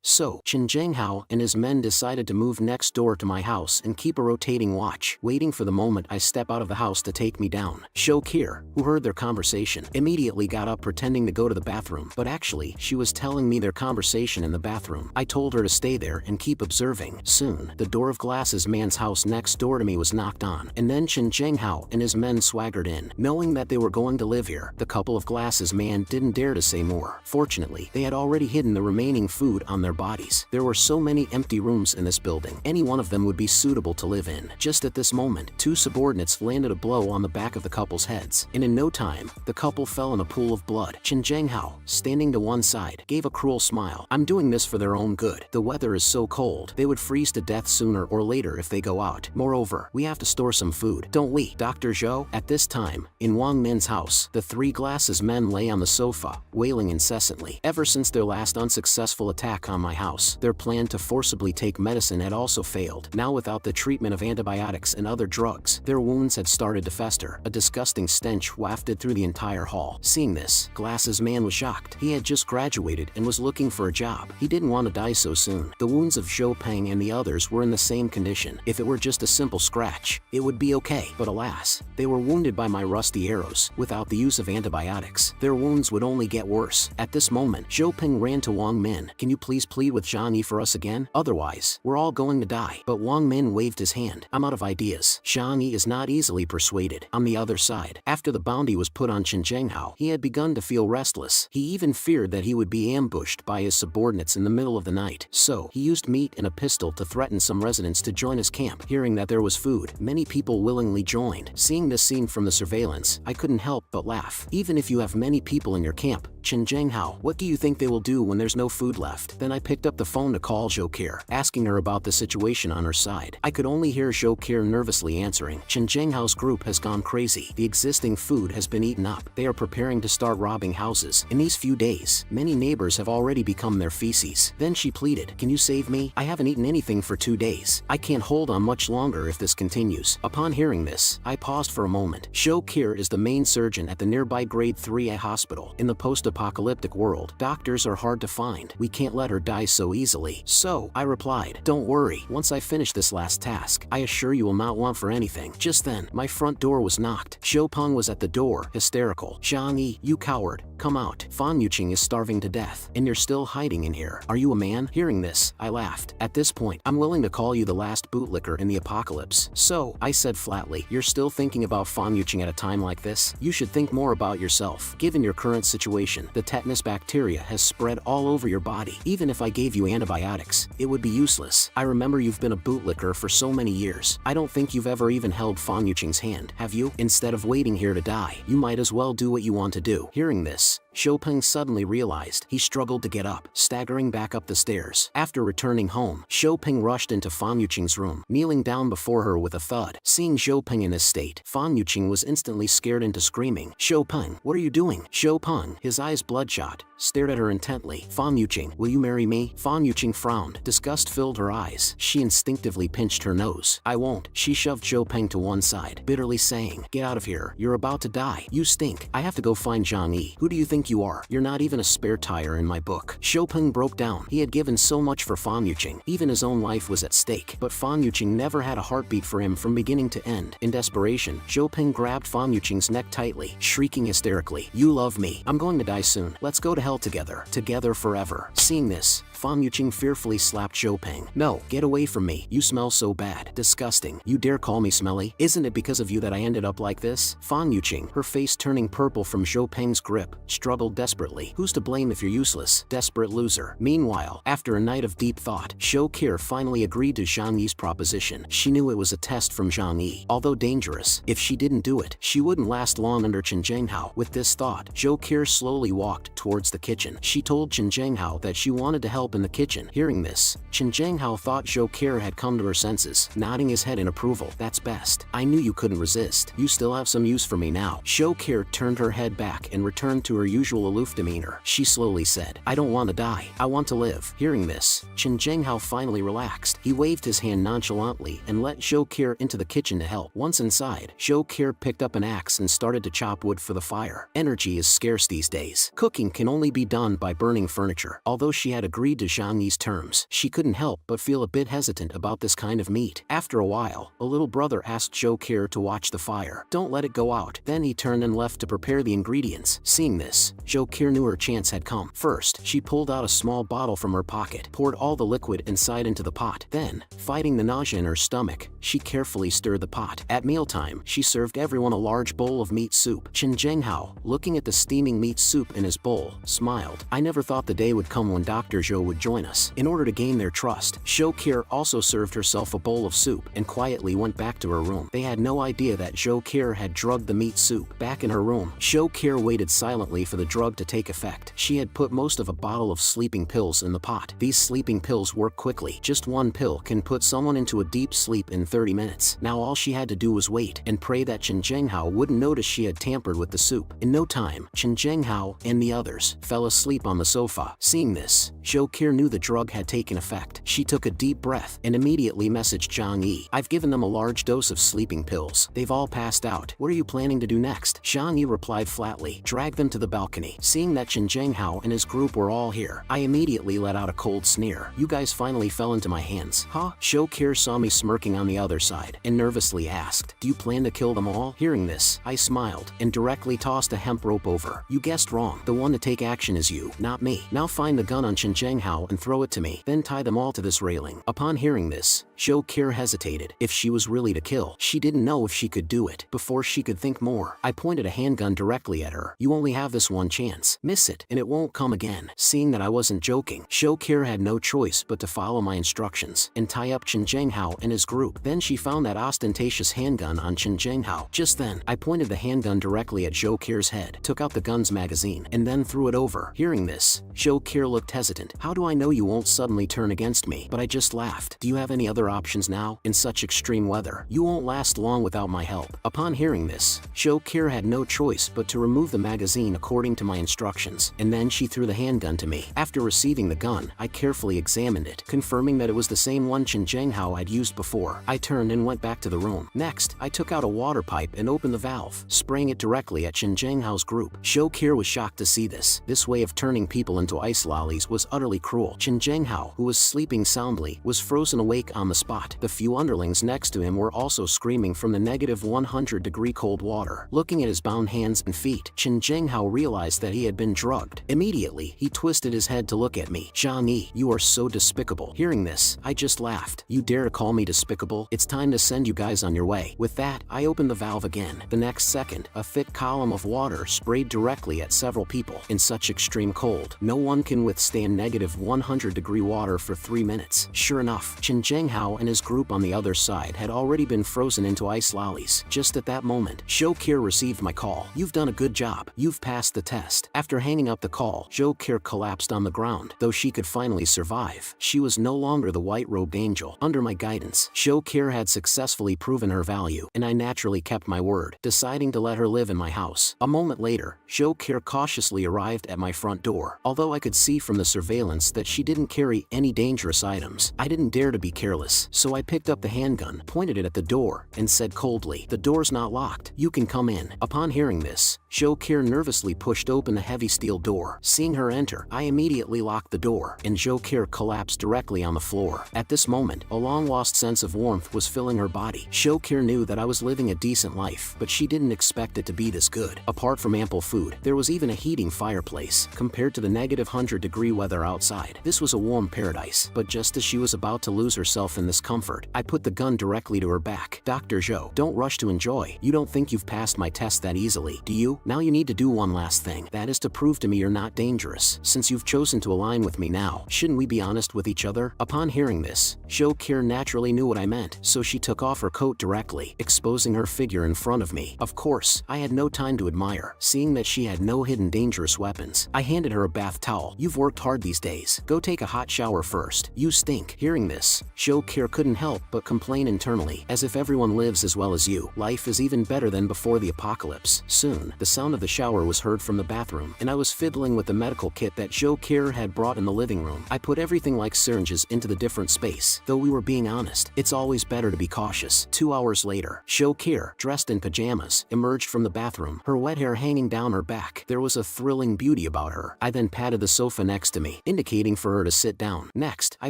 So, Chen Zhenghao and his men decided to move next door to my house and keep a rotating watch, waiting for the moment I step out of the house to take me down. Zhou Qi, who heard their conversation, immediately got up pretending to go to the bathroom, but actually, she was telling me their conversation in the bathroom. I told her to stay there and keep observing. Soon, the door of Glasses Man's house next door to me was knocked on, and then Chen Zhenghao and his men swaggered in. Knowing that they were going to live here, the couple of Glasses Man didn't dare to say more. Fortunately, they had already hidden the remaining food on their bodies. There were so many empty rooms in this building, any one of them would be suitable to live in. Just at this moment, two subordinates landed a blow on the back of the couple's heads, and in no time, the couple fell in a pool of blood. Chen Zhenghao, standing to one side, gave a cruel smile. "I'm doing this for their own good. The weather is so cold, they would freeze to death sooner or later if they go out. Moreover, we have to store some food, don't we, Dr. Zhou?" At this time, in Wang Min's house, the three Glasses Men lay on the sofa, wailing incessantly. Ever since their last unsuccessful attack on my house, their plan to forcibly take medicine had also failed. Now without the treatment of antibiotics and other drugs, their wounds had started to fester. A disgusting stench wafted through the entire hall. Seeing this, Glasses Man was shocked. He had just graduated and was looking for a job. He didn't want to die so soon. The wounds of Zhou Peng and the others were in the same condition. If it were just a simple scratch, it would be okay. But alas, they were wounded by my rusty arrows. Without the use of antibiotics, their wounds would only get worse. At this moment, Zhou Peng ran to Wang Min. "Can you please plead with Zhang for us again? Otherwise, we're all going to die." But Wang Min waved his hand. "I'm out of ideas." Zhang is not easily persuaded. On the other side, after the bounty was put on Chen Zhenghao, he had begun to feel restless. He even feared that he would be ambushed by his subordinates in the middle of the night. So, he used meat and a pistol to threaten some residents to join his camp. Hearing that there was food, many people willingly joined. Seeing this scene from the surveillance, I couldn't help but laugh. Even if you have many people in your camp, Chen Zhenghao, what do you think they will do when there's no food left? Then I picked up the phone to call Zhou Qi, asking her about the situation on her side. I could only hear Zhou Qi nervously answering. "Chen Zhenghao's group has gone crazy. The existing food has been eaten up. They are preparing to start robbing houses. In these few days, many neighbors have already become their feces." Then she pleaded, "Can you save me? I haven't eaten anything for 2 days. I can't hold on much longer if this continues." Upon hearing this, I paused for a moment. Zhou Qi is the main surgeon at the nearby Grade 3A hospital. In the post-apocalyptic post-apocalyptic world, doctors are hard to find. We can't let her die so easily. So, I replied, don't worry, once I finish this last task, I assure you will not want for anything. Just then, my front door was knocked. Xiaopeng was at the door, hysterical. Zhang Yi, you coward, come out. Fan Yuqing is starving to death, and you're still hiding in here. Are you a man? Hearing this, I laughed. At this point, I'm willing to call you the last bootlicker in the apocalypse. So, I said flatly, you're still thinking about Fan Yuqing at a time like this? You should think more about yourself. Given your current situation, the tetanus bacteria has spread all over your body. Even if I gave you antibiotics, it would be useless. I remember you've been a bootlicker for so many years. I don't think you've ever even held Fan Yuqing's hand, have you? Instead of waiting here to die, you might as well do what you want to do. Hearing this, Xiaopeng suddenly realized he struggled to get up, staggering back up the stairs. After returning home, Xiaopeng rushed into Fan Yuqing's room, kneeling down before her with a thud. Seeing Xiaopeng in this state, Fan Yuqing was instantly scared into screaming, Xiaopeng, what are you doing? Xiaopeng, his eyes bloodshot, stared at her intently. Fan Yuqing, will you marry me? Fan Yuqing frowned. Disgust filled her eyes. She instinctively pinched her nose. I won't. She shoved Xiaopeng to one side, bitterly saying, get out of here. You're about to die. You stink. I have to go find Zhang Yi. Who do you think you are? You're not even a spare tire in my book. Xiaopeng broke down. He had given so much for Fan Yuqing. Even his own life was at stake. But Fan Yuqing never had a heartbeat for him from beginning to end. In desperation, Xiaopeng grabbed Fan Yuqing's neck tightly, shrieking hysterically, you love me. I'm going to die soon. Let's go to hell together. Together forever. Seeing this, Fan Yuqing fearfully slapped Xiaopeng. No, get away from me. You smell so bad. Disgusting. You dare call me smelly? Isn't it because of you that I ended up like this? Fan Yuqing, her face turning purple from Xiaopeng's grip, struggled desperately. Who's to blame if you're useless? Desperate loser. Meanwhile, after a night of deep thought, Xiaoqir finally agreed to Zhang Yi's proposition. She knew it was a test from Zhang Yi. Although dangerous, if she didn't do it, she wouldn't last long under Chen Zhenghao. With this thought, Xiaoqir slowly walked towards the kitchen. She told Chen Zhenghao that she wanted to help in the kitchen. Hearing this, Chen Zhenghao thought Xiaoqir had come to her senses, nodding his head in approval. That's best. I knew you couldn't resist. You still have some use for me now. Xiaoqir turned her head back and returned to her usual aloof demeanor. She slowly said, I don't want to die. I want to live. Hearing this, Chen Zhenghao finally relaxed. He waved his hand nonchalantly and let Xiaoqir into the kitchen to help. Once inside, Xiaoqir picked up an axe and started to chop wood for the fire. Energy is scarce these days. Cooking can only be done by burning furniture. Although she had agreed to Zhang Yi's terms, she couldn't help but feel a bit hesitant about this kind of meat. After a while, a little brother asked Xiaoqir to watch the fire. Don't let it go out. Then he turned and left to prepare the ingredients. Seeing this, Xiaoqir knew her chance had come. First, she pulled out a small bottle from her pocket, poured all the liquid inside into the pot. Then, fighting the nausea in her stomach, she carefully stirred the pot. At mealtime, she served everyone a large bowl of meat soup. Chen Zhenghao, looking at the steaming meat soup in his bowl, smiled. I never thought the day would come when Dr. Zhou would join us. In order to gain their trust, Xiaoqir also served herself a bowl of soup and quietly went back to her room. They had no idea that Xiaoqir had drugged the meat soup. Back in her room, Xiaoqir waited silently for the drug to take effect. She had put most of a bottle of sleeping pills in the pot. These sleeping pills work quickly. Just one pill can put someone into a deep sleep in 30 minutes. Now all she had to do was wait and pray that Chen Zhenghao wouldn't notice she had tampered with the soup. In no time, Chen Zhenghao and the others fell asleep on the sofa. Seeing this, Xiaoqir knew the drug had taken effect. She took a deep breath and immediately messaged Zhang Yi. I've given them a large dose of sleeping pills. They've all passed out. What are you planning to do next? Zhang Yi replied flatly, drag them to the balcony. Seeing that Chen Zhenghao and his group were all here, I immediately let out a cold sneer. You guys finally fell into my hands, huh? Xiaoqir saw me smirking on the other side and nervously asked, do you plan to kill them all? Hearing this, I smiled and directly tossed a hemp rope over. You guessed wrong. The one to take action is you, not me. Now find the gun on Chen Zhenghao and throw it to me. Then tie them all to this railing. Upon hearing this, Xiaoqir hesitated. If she was really to kill, she didn't know if she could do it. Before she could think more, I pointed a handgun directly at her. You only have this one chance. Miss it, and it won't come again. Seeing that I wasn't joking, Xiaoqir had no choice but to follow my instructions and tie up Chen Zhenghao and his group. Then she found that ostentatious handgun on Chen Zhenghao. Just then, I pointed the handgun directly at Xiaoqir's head, took out the gun's magazine, and then threw it over. Hearing this, Xiaoqir looked hesitant. How do I know you won't suddenly turn against me? But I just laughed. Do you have any other options now? In such extreme weather, you won't last long without my help. Upon hearing this, Xiaoqir had no choice but to remove the magazine according according to my instructions, and then she threw the handgun to me. After receiving the gun, I carefully examined it, confirming that it was the same one Chen Zhenghao I'd used before. I turned and went back to the room. Next, I took out a water pipe and opened the valve, spraying it directly at Chen Zhenghao's group. Shokir was shocked to see this. This way of turning people into ice lollies was utterly cruel. Chen Zhenghao, who was sleeping soundly, was frozen awake on the spot. The few underlings next to him were also screaming from the negative 100-degree cold water. Looking at his bound hands and feet, Chen Zhenghao realized that he had been drugged. Immediately, he twisted his head to look at me. Zhang Yi, you are so despicable. Hearing this, I just laughed. You dare to call me despicable? It's time to send you guys on your way. With that, I opened the valve again. The next second, a thick column of water sprayed directly at several people. In such extreme cold, no one can withstand negative 100-degree water for 3 minutes. Sure enough, Chen Zhenghao and his group on the other side had already been frozen into ice lollies. Just at that moment, Shokir received my call. You've done a good job. You've passed the test. After hanging up the call, Shokir collapsed on the ground. Though she could finally survive, she was no longer the white-robed angel. Under my guidance, Shokir had successfully proven her value, and I naturally kept my word, deciding to let her live in my house. A moment later, Shokir cautiously arrived at my front door. Although I could see from the surveillance that she didn't carry any dangerous items, I didn't dare to be careless, so I picked up the handgun, pointed it at the door, and said coldly, "The door's not locked. You can come in." Upon hearing this, Shokir nervously pushed open the heavy steel door. Seeing her enter, I immediately locked the door, and Shokir collapsed directly on the floor. At this moment, a long-lost sense of warmth was filling her body. Shokir knew that I was living a decent life, but she didn't expect it to be this good. Apart from ample food, there was even a heating fireplace. Compared to the negative 100-degree weather outside, this was a warm paradise. But just as she was about to lose herself in this comfort, I put the gun directly to her back. "Dr. Zhou, don't rush to enjoy. You don't think you've passed my test that easily, do you? Now you need to do one last thing. That is to prove to me you're not dangerous. Since you've chosen to align with me now, shouldn't we be honest with each other?" Upon hearing this, Shokir naturally knew what I meant, so she took off her coat directly, exposing her figure in front of me. Of course, I had no time to admire, seeing that she had no hidden dangerous weapons. I handed her a bath towel. "You've worked hard these days. Go take a hot shower first. You stink." Hearing this, Shokir couldn't help but complain internally, as if everyone lives as well as you. Life is even better than before the apocalypse. Soon, the sound of the shower was heard from the bathroom, and I was fiddling with the medical kit that Shokir had brought in the living room. I put everything like syringes into the different space. Though we were being honest, it's always better to be cautious. 2 hours later, Shokir, dressed in pajamas, emerged from the bathroom, her wet hair hanging down her back. There was a thrilling beauty about her. I then patted the sofa next to me, indicating for her to sit down. Next, I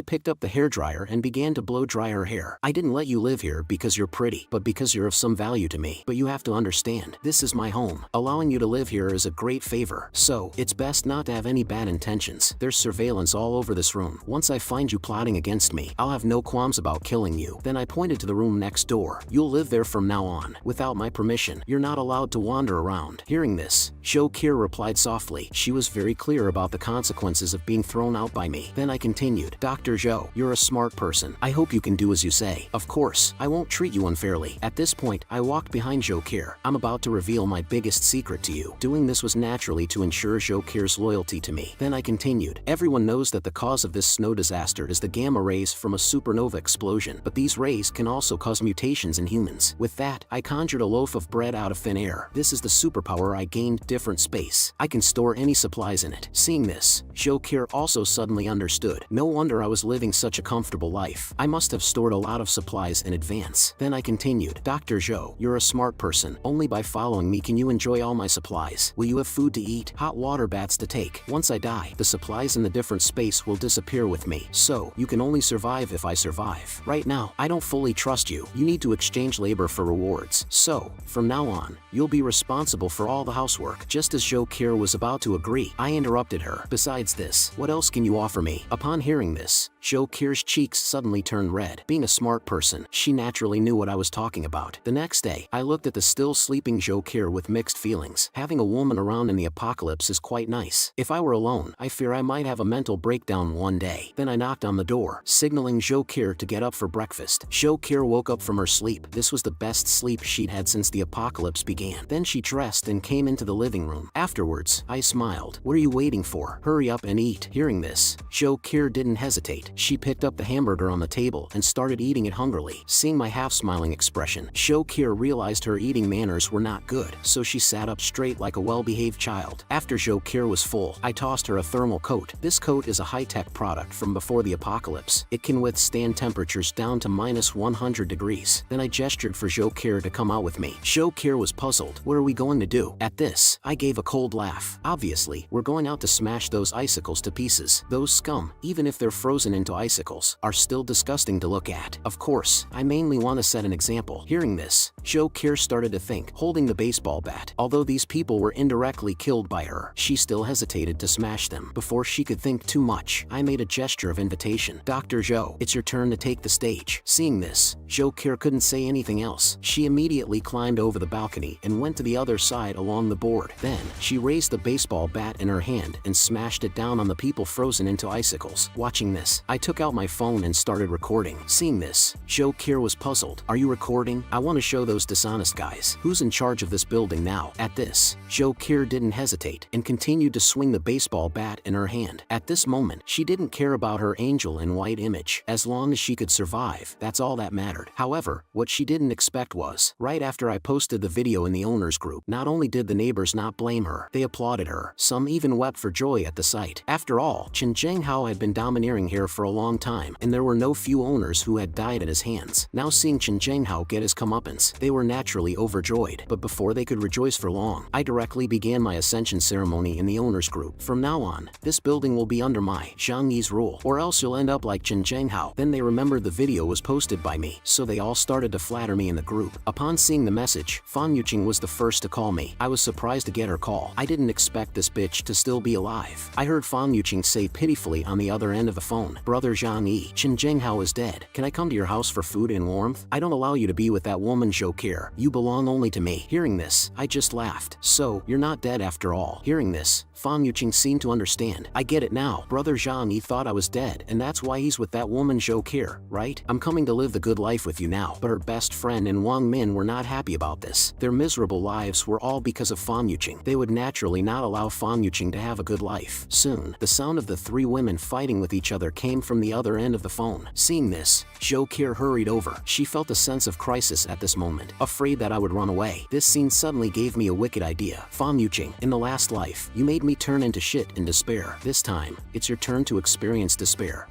picked up the hairdryer and began to blow dry her hair. "I didn't let you live here because you're pretty, but because you're of some value to me. But you have to understand, this is my home. Allowing you to live here is a great favor. So, it's best not to have any bad intentions. There's surveillance all over this room. Once I find you plotting against me, I'll have no qualms about killing you." Then I pointed to the room next door. "You'll live there from now on. Without my permission, you're not allowed to wander around." Hearing this, Shokir replied softly. She was very clear about the consequences of being thrown out by me. Then I continued, "Dr. Zhou, you're a smart person. I hope you can do as you say. Of course, I won't treat you unfairly." At this point, I walked behind Shokir. "I'm about to reveal my biggest secret to you." Doing this was naturally to ensure Shokir's loyalty to me. Then I continued, "Everyone knows that the cause of this snow disaster is the gamma rays from a supernova explosion, but these rays can also cause mutations in humans." With that, I conjured a loaf of bread out of thin air. This is the superpower I gained, different space. I can store any supplies in it. Seeing this, Shokir also suddenly understood. No wonder I was living such a comfortable life. I must have stored a lot of supplies in advance. Then I continued, "Dr. Zhou, you're a smart person. Only by following me can you enjoy all my supplies. Will you have food to eat, hot water baths to take? Once I die, the supplies in the different space will disappear with me. So, you can only survive if I survive. Right now, I don't fully trust you. You need to exchange labor for rewards. So, from now on, you'll be responsible for all the housework." Just as Shokir was about to agree, I interrupted her. "Besides this, what else can you offer me?" Upon hearing this, Shokir's cheeks suddenly turned red. Being a smart person, she naturally knew what I was talking about. The next day, I looked at the still sleeping Shokir with mixed feelings. Having a woman around in the apocalypse is quite nice. If I were alone, I fear I might have a mental breakdown one day. Then I knocked on the door, signaling Shokir to get up for breakfast. Shokir woke up from her sleep. This was the best sleep she'd had since the apocalypse began. Then she dressed and came into the living room. Afterwards, I smiled. "What are you waiting for? Hurry up and eat." Hearing this, Shokir didn't hesitate. it. She picked up the hamburger on the table and started eating it hungrily. Seeing my half-smiling expression, Shokir realized her eating manners were not good, so she sat up straight like a well-behaved child. After Shokir was full, I tossed her a thermal coat. This coat is a high-tech product from before the apocalypse. It can withstand temperatures down to -100 degrees. Then I gestured for Shokir to come out with me. Shokir was puzzled. What are we going to do? At this, I gave a cold laugh. Obviously, we're going out to smash those icicles to pieces. Those scum, even if they're frozen into icicles, are still disgusting to look at. Of course, I mainly want to set an example. Hearing this, Shokir started to think, holding the baseball bat. Although these people were indirectly killed by her, she still hesitated to smash them. Before she could think too much, I made a gesture of invitation. Dr. Zhou, it's your turn to take the stage. Seeing this, Shokir couldn't say anything else. She immediately climbed over the balcony and went to the other side along the board. Then, she raised the baseball bat in her hand and smashed it down on the people frozen into icicles. Watching this, I took out my phone and started recording. Seeing this, Shokir was puzzled. Are you recording? I want to show those dishonest guys. Who's in charge of this building now? At this, Shokir didn't hesitate and continued to swing the baseball bat in her hand. At this moment, she didn't care about her angel in white image. As long as she could survive, that's all that mattered. However, what she didn't expect was, right after I posted the video in the owners group, not only did the neighbors not blame her, they applauded her. Some even wept for joy at the sight. After all, Chen Zhenghao had been domineering here for a long time, and there were no few owners who had died at his hands. Now seeing Chen Zhenghao get his comeuppance, they were naturally overjoyed. But before they could rejoice for long, I directly began my ascension ceremony in the owners group. From now on, this building will be under my Zhang Yi's rule, or else you'll end up like Chen Zhenghao. Then they remembered the video was posted by me, so they all started to flatter me in the group. Upon seeing the message, Fan Yuqing was the first to call me. I was surprised to get her call. I didn't expect this bitch to still be alive. I heard Fan Yuqing say pitifully on the other end of the phone, Brother Zhang Yi, Chen Zhenghao is dead. Can I come to your house for food and warmth? I don't allow you to be with that woman Shokir. You belong only to me. Hearing this, I just laughed. So, you're not dead after all. Hearing this, Fan Yuqing seemed to understand. I get it now. Brother Zhang Yi thought I was dead, and that's why he's with that woman Shokir, right? I'm coming to live the good life with you now. But her best friend and Wang Min were not happy about this. Their miserable lives were all because of Fan Yuqing. They would naturally not allow Fan Yuqing to have a good life. Soon, the sound of the three women fighting with each other came from the other end of the phone. Seeing this, Shokir hurried over. She felt a sense of crisis at this moment, afraid that I would run away. This scene suddenly gave me a wicked idea. Fan Yuqing, in the last life, you made me turn into shit in despair. This time, it's your turn to experience despair.